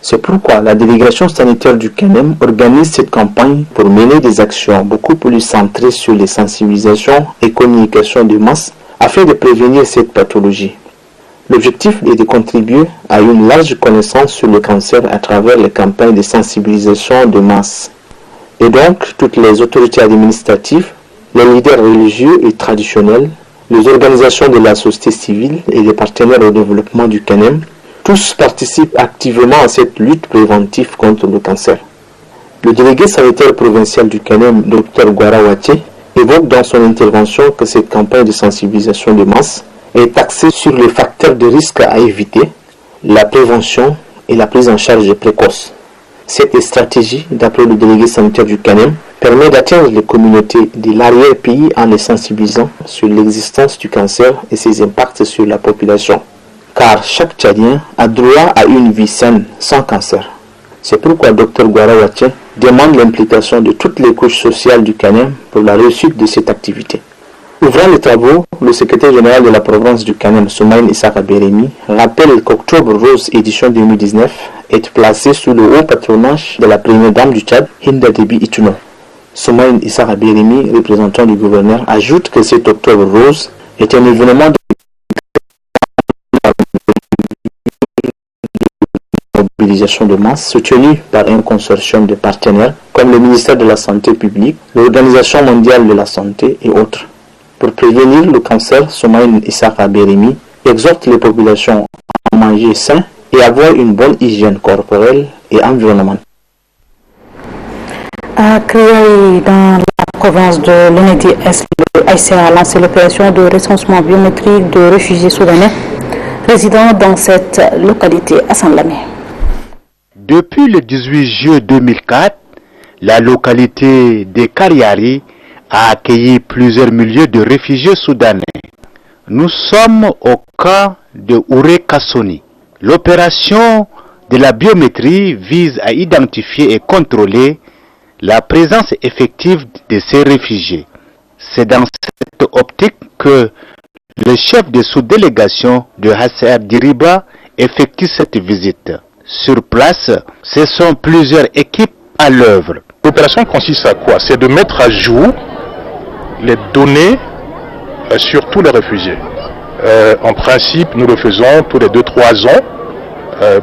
C'est pourquoi la délégation sanitaire du CANEM organise cette campagne pour mener des actions beaucoup plus centrées sur les sensibilisations et communications de masse afin de prévenir cette pathologie. L'objectif est de contribuer à une large connaissance sur le cancer à travers les campagnes de sensibilisation de masse. Et donc, toutes les autorités administratives, les leaders religieux et traditionnels, les organisations de la société civile et les partenaires au développement du CANEM, tous participent activement à cette lutte préventive contre le cancer. Le délégué sanitaire provincial du CANEM, Dr Gwara Waté, évoque dans son intervention que cette campagne de sensibilisation de masse est axée sur les facteurs de risque à éviter, la prévention et la prise en charge précoce. Cette stratégie, d'après le délégué sanitaire du CANEM, permet d'atteindre les communautés de l'arrière-pays en les sensibilisant sur l'existence du cancer et ses impacts sur la population. Car chaque Tchadien a droit à une vie saine sans cancer. C'est pourquoi Dr Gwara Waté demande l'implication de toutes les couches sociales du CANEM pour la réussite de cette activité. Ouvrant les travaux, le secrétaire général de la province du Kanem, Soumaïn Issaka Beremi, rappelle qu'Octobre Rose édition 2019 est placé sous le haut patronage de la première dame du Tchad, Hinda Déby Itouno. Soumaïn Issaka Beremi, représentant du gouverneur, ajoute que cet Octobre Rose est un événement de mobilisation de masse soutenu par un consortium de partenaires comme le ministère de la Santé publique, l'Organisation mondiale de la santé et autres. Pour prévenir le cancer, Soumaïn Issaka Beremi exhorte les populations à manger sain et avoir une bonne hygiène corporelle et environnementale. À Kriaï, dans la province de l'Onédi-Est, le ICA a lancé l'opération de recensement biométrique de réfugiés soudanais résidant dans cette localité à Saint-Lamé. Depuis le 18 juillet 2004, la localité de Kariari a accueilli plusieurs milliers de réfugiés soudanais. Nous sommes au camp de Ouré Kassoni. L'opération de la biométrie vise à identifier et contrôler la présence effective de ces réfugiés. C'est dans cette optique que le chef de sous-délégation de HCR Diriba effectue cette visite. Sur place, ce sont plusieurs équipes à l'œuvre. L'opération consiste à quoi? C'est de mettre à jour les données sur tous les réfugiés. En principe, nous le faisons tous les 2-3 ans,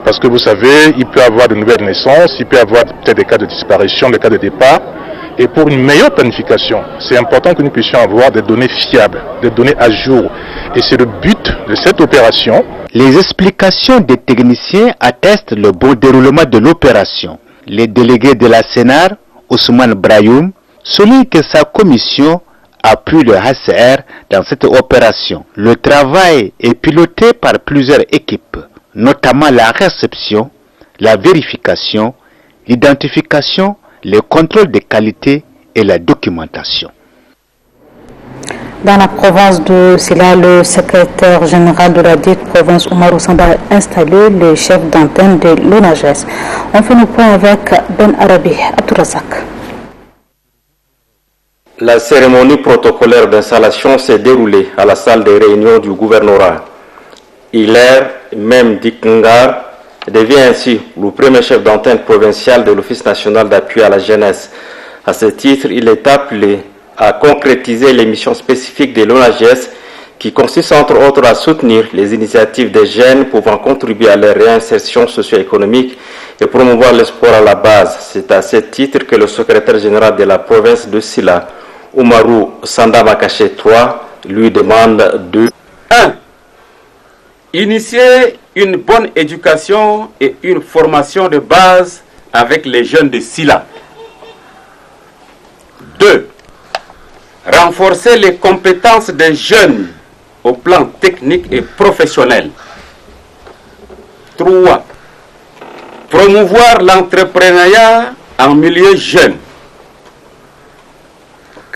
parce que vous savez, il peut y avoir de nouvelles naissances, il peut y avoir peut-être des cas de disparition, des cas de départ. Et pour une meilleure planification, c'est important que nous puissions avoir des données fiables, des données à jour. Et c'est le but de cette opération. Les explications des techniciens attestent le bon déroulement de l'opération. Les délégués de la Sénat, Ousmane Brayoum, soulignent que sa commission appuie le HCR dans cette opération. Le travail est piloté par plusieurs équipes, notamment la réception, la vérification, l'identification, le contrôle de qualité et la documentation. Dans la province de Silla, le secrétaire général de la dite province, Omarou Sanda, a installé le chef d'antenne de l'ONAGES. On fait nos points avec Ben Arabi Abdourazak. La cérémonie protocolaire d'installation s'est déroulée à la salle des réunions du gouvernorat. Hilaire Mem Dikengar devient ainsi le premier chef d'antenne provincial de l'Office national d'appui à la jeunesse. À ce titre, il est appelé à concrétiser les missions spécifiques de l'ONAGES qui consistent entre autres à soutenir les initiatives des jeunes pouvant contribuer à leur réinsertion socio-économique et promouvoir le sport à la base. C'est à ce titre que le secrétaire général de la province de Silla, Oumarou Sanda Makaché 3, lui demande de 1. Initier une bonne éducation et une formation de base avec les jeunes de Silla. 2. Renforcer les compétences des jeunes au plan technique et professionnel. 3. Promouvoir l'entrepreneuriat en milieu jeune.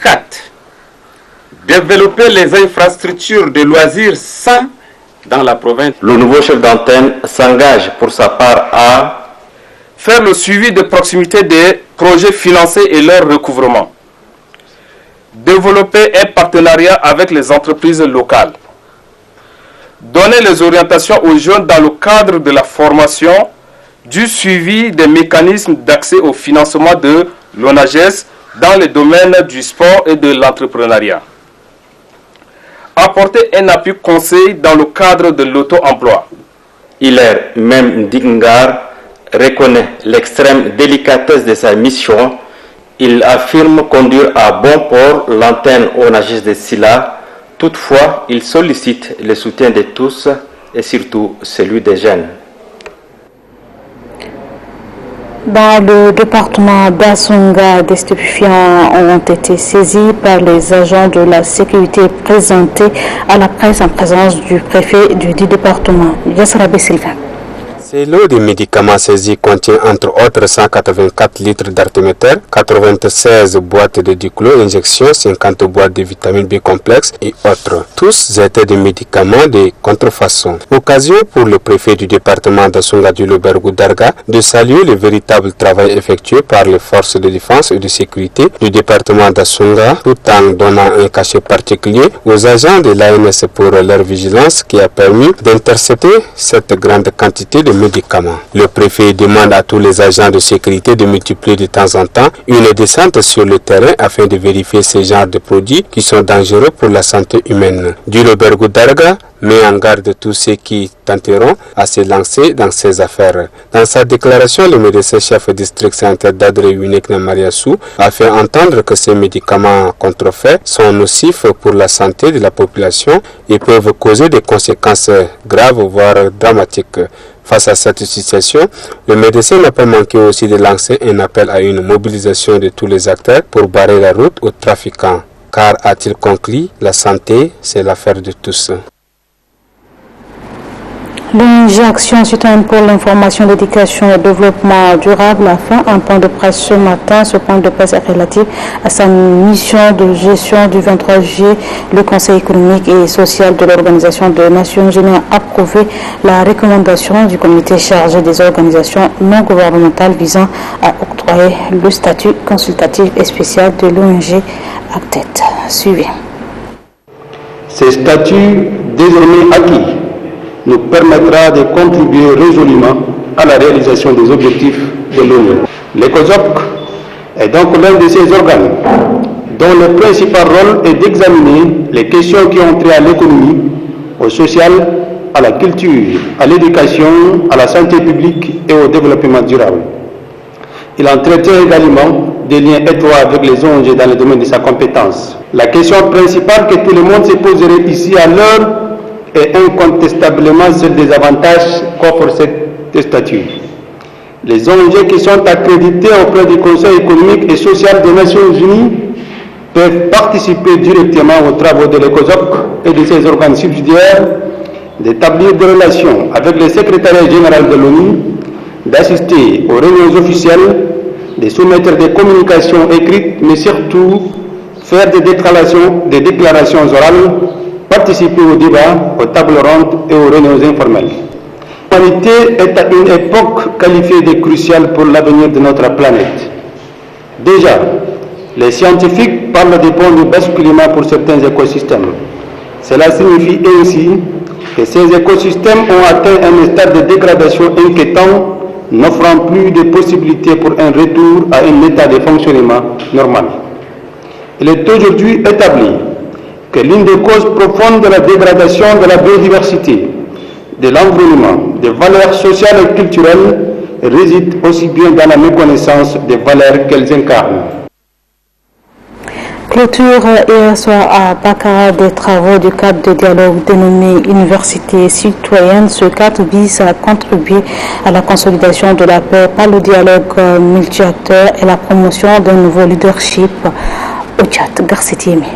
4. Développer les infrastructures de loisirs sains dans la province. Le nouveau chef d'antenne s'engage pour sa part à faire le suivi de proximité des projets financés et leur recouvrement. Développer un partenariat avec les entreprises locales. Donner les orientations aux jeunes dans le cadre de la formation, du suivi des mécanismes d'accès au financement de l'ONAGES dans les domaines du sport et de l'entrepreneuriat. Apporter un appui conseil dans le cadre de l'auto-emploi. Hilaire Mem Dikengar reconnaît l'extrême délicatesse de sa mission. Il affirme conduire à bon port l'antenne ONAGES de Silla. Toutefois, il sollicite le soutien de tous et surtout celui des jeunes. Dans le département d'Assonga, des stupéfiants ont été saisis par les agents de la sécurité présentés à la presse en présence du préfet du dit département, Yassarabe Sylvain. Ces lots de médicaments saisis contient entre autres 184 litres d'artéméter, 96 boîtes de diclo injection, 50 boîtes de vitamine B complexe et autres. Tous étaient des médicaments de contrefaçon. Occasion pour le préfet du département d'Assonga du Lobergou Darga de saluer le véritable travail effectué par les forces de défense et de sécurité du département d'Assonga, tout en donnant un cachet particulier aux agents de l'ANS pour leur vigilance qui a permis d'intercepter cette grande quantité de médicaments. Le préfet demande à tous les agents de sécurité de multiplier de temps en temps une descente sur le terrain afin de vérifier ces genres de produits qui sont dangereux pour la santé humaine. Du Lobergou Darga met en garde tous ceux qui tenteront à se lancer dans ces affaires. Dans sa déclaration, le médecin-chef district sanitaire d'Adré Winek Namariassou a fait entendre que ces médicaments contrefaits sont nocifs pour la santé de la population et peuvent causer des conséquences graves, voire dramatiques. Face à cette situation, le médecin n'a pas manqué aussi de lancer un appel à une mobilisation de tous les acteurs pour barrer la route aux trafiquants. Car, a-t-il conclu, la santé, c'est l'affaire de tous. L'ONG Action citoyenne pour l'information, l'éducation et le développement durable a fait un point de presse ce matin. Ce point de presse est relatif à sa mission de gestion du 23 juillet. Le Conseil économique et social de l'Organisation des Nations Unies a approuvé la recommandation du comité chargé des organisations non gouvernementales visant à octroyer le statut consultatif et spécial de l'ONG ACTED. Suivez. Ce statut désormais acquis nous permettra de contribuer résolument à la réalisation des objectifs de l'ONU. L'ECOSOC est donc l'un de ces organes dont le principal rôle est d'examiner les questions qui ont trait à l'économie, au social, à la culture, à l'éducation, à la santé publique et au développement durable. Il entretient également des liens étroits avec les ONG dans le domaine de sa compétence. La question principale que tout le monde se poserait ici à l'heure est incontestablement celle des avantages qu'offre cette statut. Les ONG qui sont accréditées auprès du Conseil économique et social des Nations Unies peuvent participer directement aux travaux de l'ECOSOC et de ses organes subsidiaires, d'établir des relations avec le secrétariat général de l'ONU, d'assister aux réunions officielles, de soumettre des communications écrites, mais surtout faire des déclarations orales, participer aux débats, aux tables rondes et aux réunions informelles. L'humanité est à une époque qualifiée de cruciale pour l'avenir de notre planète. Déjà, les scientifiques parlent des points de basculement pour certains écosystèmes. Cela signifie ainsi que ces écosystèmes ont atteint un stade de dégradation inquiétant, n'offrant plus de possibilités pour un retour à un état de fonctionnement normal. Il est aujourd'hui établi que l'une des causes profondes de la dégradation de la biodiversité, de l'environnement, des valeurs sociales et culturelles réside aussi bien dans la méconnaissance des valeurs qu'elles incarnent. Clôture hier soir à Bakara des travaux du cadre de dialogue dénommé Université citoyenne. Ce cadre vise à contribuer à la consolidation de la paix par le dialogue multi-acteurs et la promotion d'un nouveau leadership au Tchad. Garcetiemi.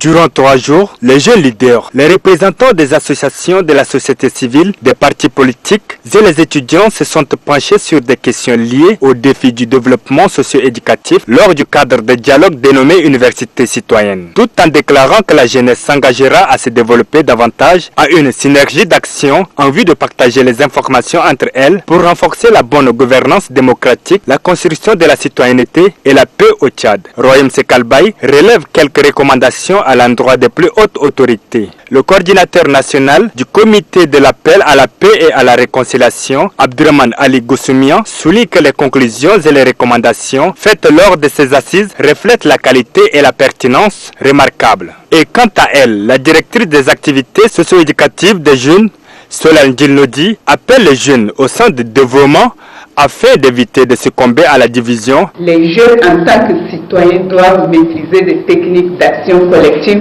Durant 3 jours, les jeunes leaders, les représentants des associations de la société civile, des partis politiques et les étudiants se sont penchés sur des questions liées aux défis du développement socio-éducatif lors du cadre de dialogue dénommé Université citoyenne, tout en déclarant que la jeunesse s'engagera à se développer davantage à une synergie d'action en vue de partager les informations entre elles pour renforcer la bonne gouvernance démocratique, la construction de la citoyenneté et la paix au Tchad. Royem Sekalbaï relève quelques recommandations à l'endroit des plus hautes autorités. Le coordinateur national du comité de l'appel à la paix et à la réconciliation, Abdurrahman Ali Goussoumian, souligne que les conclusions et les recommandations faites lors de ces assises reflètent la qualité et la pertinence remarquables. Et quant à elle, la directrice des activités socio-éducatives des jeunes, Solange Djilnodi, appelle les jeunes au centre de développement afin d'éviter de succomber à la division. Les jeunes en tant que citoyens doivent maîtriser des techniques d'action collective,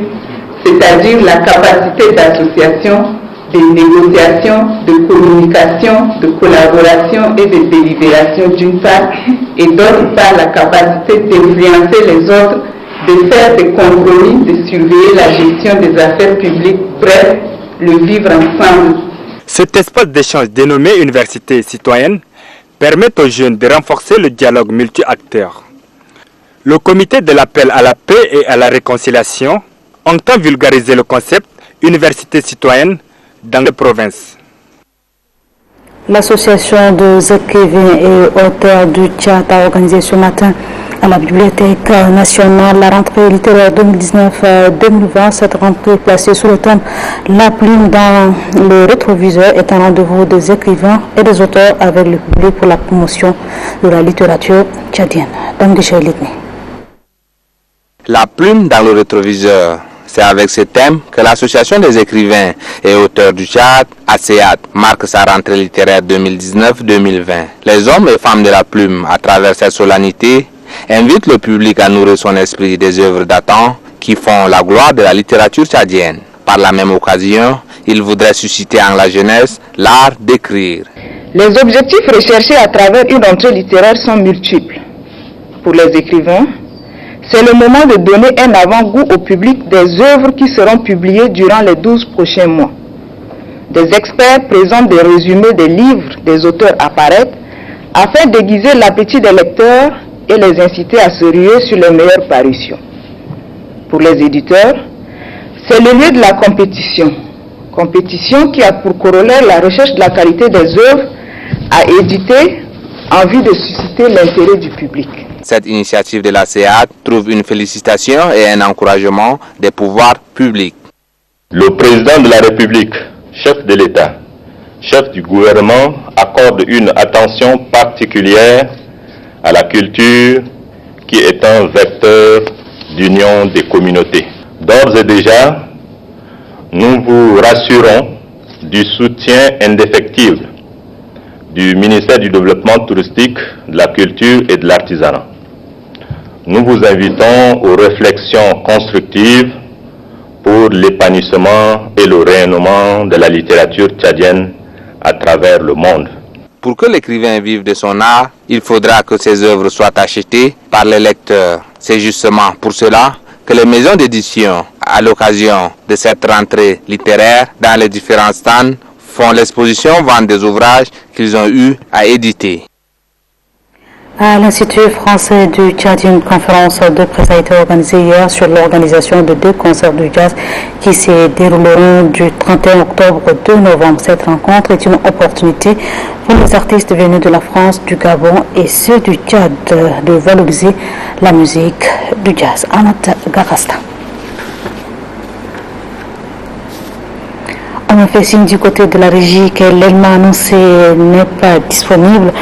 c'est-à-dire la capacité d'association, de négociation, de communication, de collaboration et de délibération d'une part, et d'autre part la capacité d'influencer les autres, de faire des compromis, de surveiller la gestion des affaires publiques, bref, le vivre ensemble. Cet espace d'échange dénommé Université citoyenne permet aux jeunes de renforcer le dialogue multi-acteurs. Le comité de l'appel à la paix et à la réconciliation entend vulgariser le concept Université citoyenne dans les provinces. L'association des écrivains et auteurs du Tchad a organisé ce matin à la Bibliothèque nationale la rentrée littéraire 2019-2020. Cette rentrée placée sous le thème La plume dans le rétroviseur est un rendez-vous des écrivains et des auteurs avec le public pour la promotion de la littérature tchadienne. La plume dans le rétroviseur. C'est avec ce thème que l'Association des écrivains et auteurs du Tchad, ACEAT, marque sa rentrée littéraire 2019-2020. Les hommes et femmes de la plume, à travers cette solennité, invitent le public à nourrir son esprit des œuvres datant qui font la gloire de la littérature tchadienne. Par la même occasion, ils voudraient susciter en la jeunesse l'art d'écrire. Les objectifs recherchés à travers une rentrée littéraire sont multiples. Pour les écrivains, c'est le moment de donner un avant-goût au public des œuvres qui seront publiées durant les 12 prochains mois. Des experts présentent des résumés des livres des auteurs apparaître afin d'aiguiser l'appétit des lecteurs et les inciter à se ruer sur les meilleures parutions. Pour les éditeurs, c'est le lieu de la compétition qui a pour corollaire la recherche de la qualité des œuvres à éditer en vue de susciter l'intérêt du public. Cette initiative de la CEAT trouve une félicitation et un encouragement des pouvoirs publics. Le président de la République, chef de l'État, chef du gouvernement, accorde une attention particulière à la culture qui est un vecteur d'union des communautés. D'ores et déjà, nous vous rassurons du soutien indéfectible du ministère du Développement touristique, de la culture et de l'artisanat. Nous vous invitons aux réflexions constructives pour l'épanouissement et le rayonnement de la littérature tchadienne à travers le monde. Pour que l'écrivain vive de son art, il faudra que ses œuvres soient achetées par les lecteurs. C'est justement pour cela que les maisons d'édition, à l'occasion de cette rentrée littéraire, dans les différents stands, font l'exposition vente des ouvrages qu'ils ont eu à éditer. À l'Institut français du Tchad, une conférence de presse a été organisée hier sur l'organisation de 2 concerts de jazz qui se dérouleront du 31 octobre au 2 novembre. Cette rencontre est une opportunité pour les artistes venus de la France, du Gabon et ceux du Tchad de valoriser la musique du jazz. Anat Garasta. On a fait signe du côté de la régie que l'élément annoncé n'est pas disponible.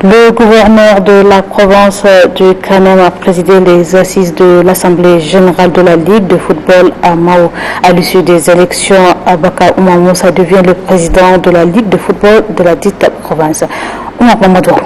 Le gouverneur de la province du Kanem a présidé les assises de l'Assemblée générale de la Ligue de football à Mao. À l'issue des élections, Abaka Oumar Moussa devient le président de la Ligue de football de la dite province. Oumar Mamadou.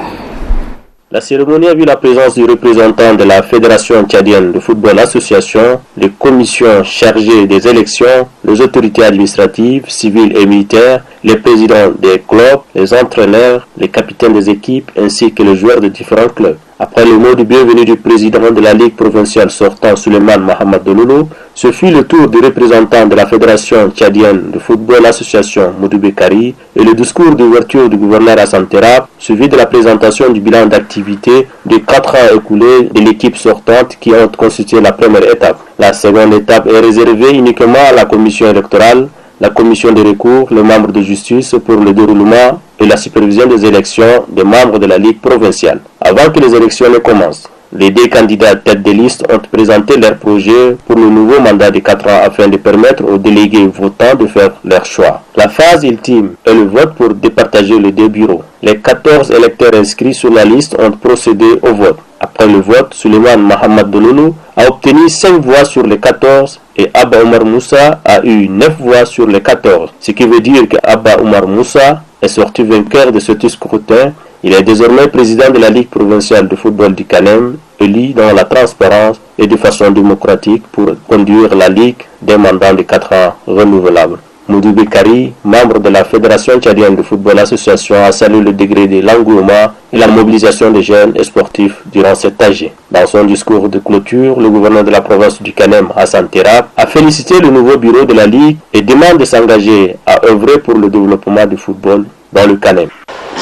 La cérémonie a vu la présence du représentant de la Fédération tchadienne de football association, les commissions chargées des élections, les autorités administratives, civiles et militaires, les présidents des clubs, les entraîneurs, les capitaines des équipes ainsi que les joueurs de différents clubs. Après le mot de bienvenue du président de la Ligue provinciale sortant, Souleymane Mohamed Doloulou, ce fut le tour du représentant de la Fédération tchadienne de football association, Moudou Bekari, et le discours d'ouverture du gouverneur Hassan Terab, suivi de la présentation du bilan d'activité des 4 ans écoulés de l'équipe sortante qui ont constitué la première étape. La seconde étape est réservée uniquement à la commission électorale, la commission de recours, les membres de justice pour le déroulement et la supervision des élections des membres de la Ligue provinciale. Avant que les élections ne commencent, les 2 candidats tête de liste ont présenté leur projet pour le nouveau mandat de 4 ans afin de permettre aux délégués votants de faire leur choix. La phase ultime est le vote pour départager les 2 bureaux. Les 14 électeurs inscrits sur la liste ont procédé au vote. Après le vote, Souleymane Mohamed Doloulou a obtenu 5 voix sur les 14 et Abba Oumar Moussa a eu 9 voix sur les 14. Ce qui veut dire que Abba Oumar Moussa est sorti vainqueur de ce scrutin. Il est désormais président de la Ligue provinciale de football du Kanem, élu dans la transparence et de façon démocratique pour conduire la Ligue d'un mandat de 4 ans renouvelable. Moudi Bekari, membre de la Fédération tchadienne de football association, a salué le degré de l'engouement et la mobilisation des jeunes et sportifs durant cette AG. Dans son discours de clôture, le gouverneur de la province du Kanem, Hassan Terab, a félicité le nouveau bureau de la Ligue et demande de s'engager à œuvrer pour le développement du football dans le Kanem.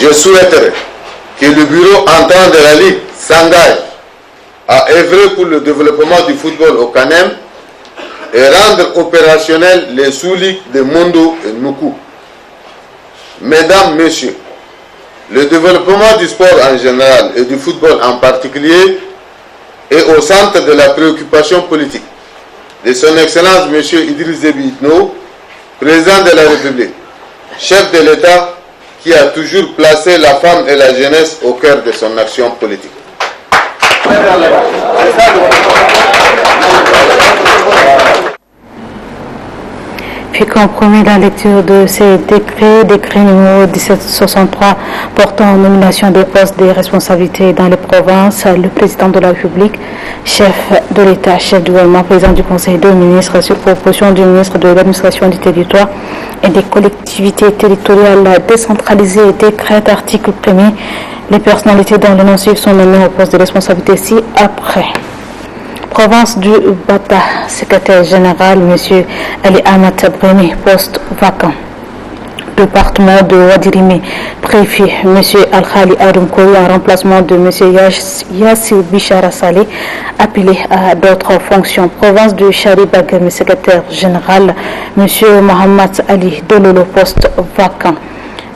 Je souhaiterais que le bureau entrant de la Ligue s'engage à œuvrer pour le développement du football au Kanem et rendre opérationnels les sous-ligues de Mondo et Nuku. Mesdames, Messieurs, le développement du sport en général et du football en particulier est au centre de la préoccupation politique de son Excellence M. Idriss Déby Itno, président de la République, chef de l'État qui a toujours placé la femme et la jeunesse au cœur de son action politique. Puis qu'on promet la lecture de ces décret numéro 1763 portant en nomination des postes des responsabilités dans les provinces, le président de la République, chef de l'État, chef du gouvernement, président du Conseil des ministres, sur proposition du ministre de l'administration du territoire et des collectivités territoriales décentralisées, décrète article 1er, les personnalités dont les noms sont nommés au poste de responsabilité ci-après. Province du Bata, secrétaire général, M. Ali Ahmad Bremi, poste vacant. Département de Wadirimi, préfet, M. Al-Khali Adam Kouri, en remplacement de M. Yassir Bichara Saleh, appelé à d'autres fonctions. Province de Charibagami, secrétaire général, M. Mohamed Ali Dololo, poste vacant.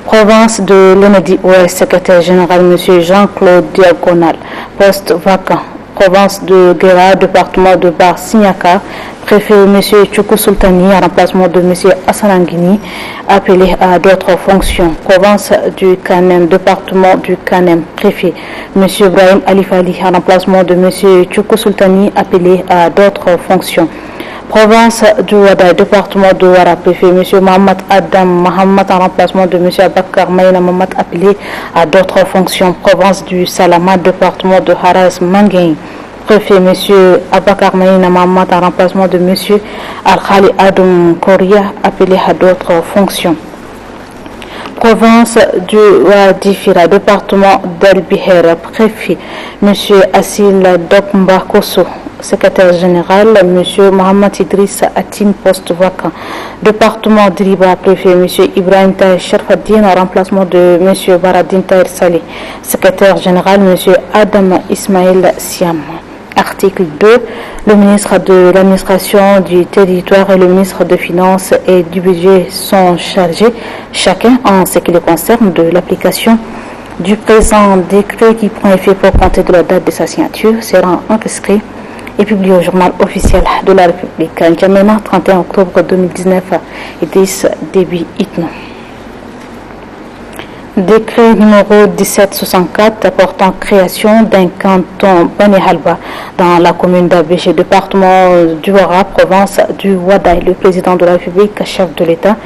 Province de Lenedi Ouest, secrétaire général, M. Jean-Claude Diagonal, poste vacant. Province de Guéra, département de Bar-Signaka, préfet M. Tchoukou Sultani, en remplacement de M. Assanangini, appelé à d'autres fonctions. Province du Kanem, département du Kanem, préfet M. Ibrahim Alifali, en remplacement de M. Tchoukou Sultani, appelé à d'autres fonctions. Province du Wada, département de Wara, préfet M. Mohamed Adam Mohamed, en remplacement de M. Abakar Maïna Mohamed, appelé à d'autres fonctions. Province du Salama, département de Haras Manguin, préfet M. Abakar Maïna Mohamed, en remplacement de M. Al-Khali Adam Koria, appelé à d'autres fonctions. Province du Wadifira, département d'El-Biher, préfet M. Assil Dokmba Kosso, secrétaire général, M. Mohamed Idriss Atin, poste vacant. Département d'Iriba, préfet M. Ibrahim Tahir Sharfaddin, en remplacement de M. Baradin Tahir Saleh, secrétaire général, M. Adam Ismail Siam. Article 2. Le ministre de l'administration du territoire et le ministre des Finances et du budget sont chargés, chacun en ce qui le concerne, de l'application du présent décret qui prend effet pour compter de la date de sa signature, sera inscrit et publié au journal officiel de la République. N'Djamena, 31 octobre 2019, Idriss Déby Itno. Décret numéro 1764 portant création d'un canton Bani Halba dans la commune d'Abéché, département du Wara, province du Wadaï. Le président de la République, chef de l'État,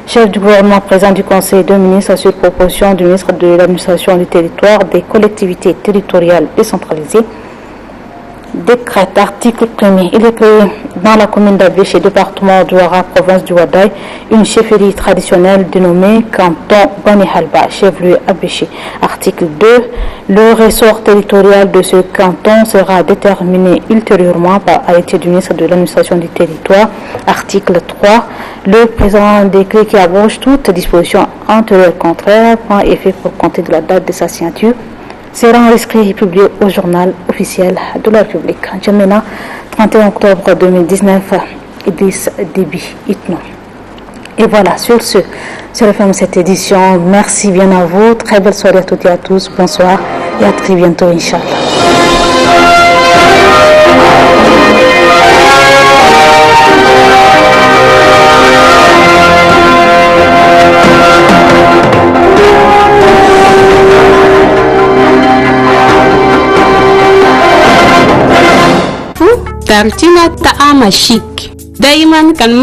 chef du gouvernement, président du Conseil des ministres, sur proposition du ministre de l'administration du territoire, des collectivités territoriales décentralisées, décrète article 1er. Il est créé dans la commune d'Abéché, département du Wara, province du Wadaï, une chefferie traditionnelle dénommée canton Bani Halba, chef-lieu Abéché. Article 2. Le ressort territorial de ce canton sera déterminé ultérieurement par arrêté du ministre de l'administration du territoire. Article 3. Le présent décret qui abroge toute disposition antérieure contraire prend effet pour compter de la date de sa signature, sera inscrit et publié au journal officiel de la République. N'Djamena, 31 octobre 2019, Idriss Déby Itno. Et voilà, sur ce, je referme cette édition. Merci bien à vous. Très belle soirée à toutes et à tous. Bonsoir et à très bientôt, Inch'Allah. ترتيب الطعام الشيك دائما كان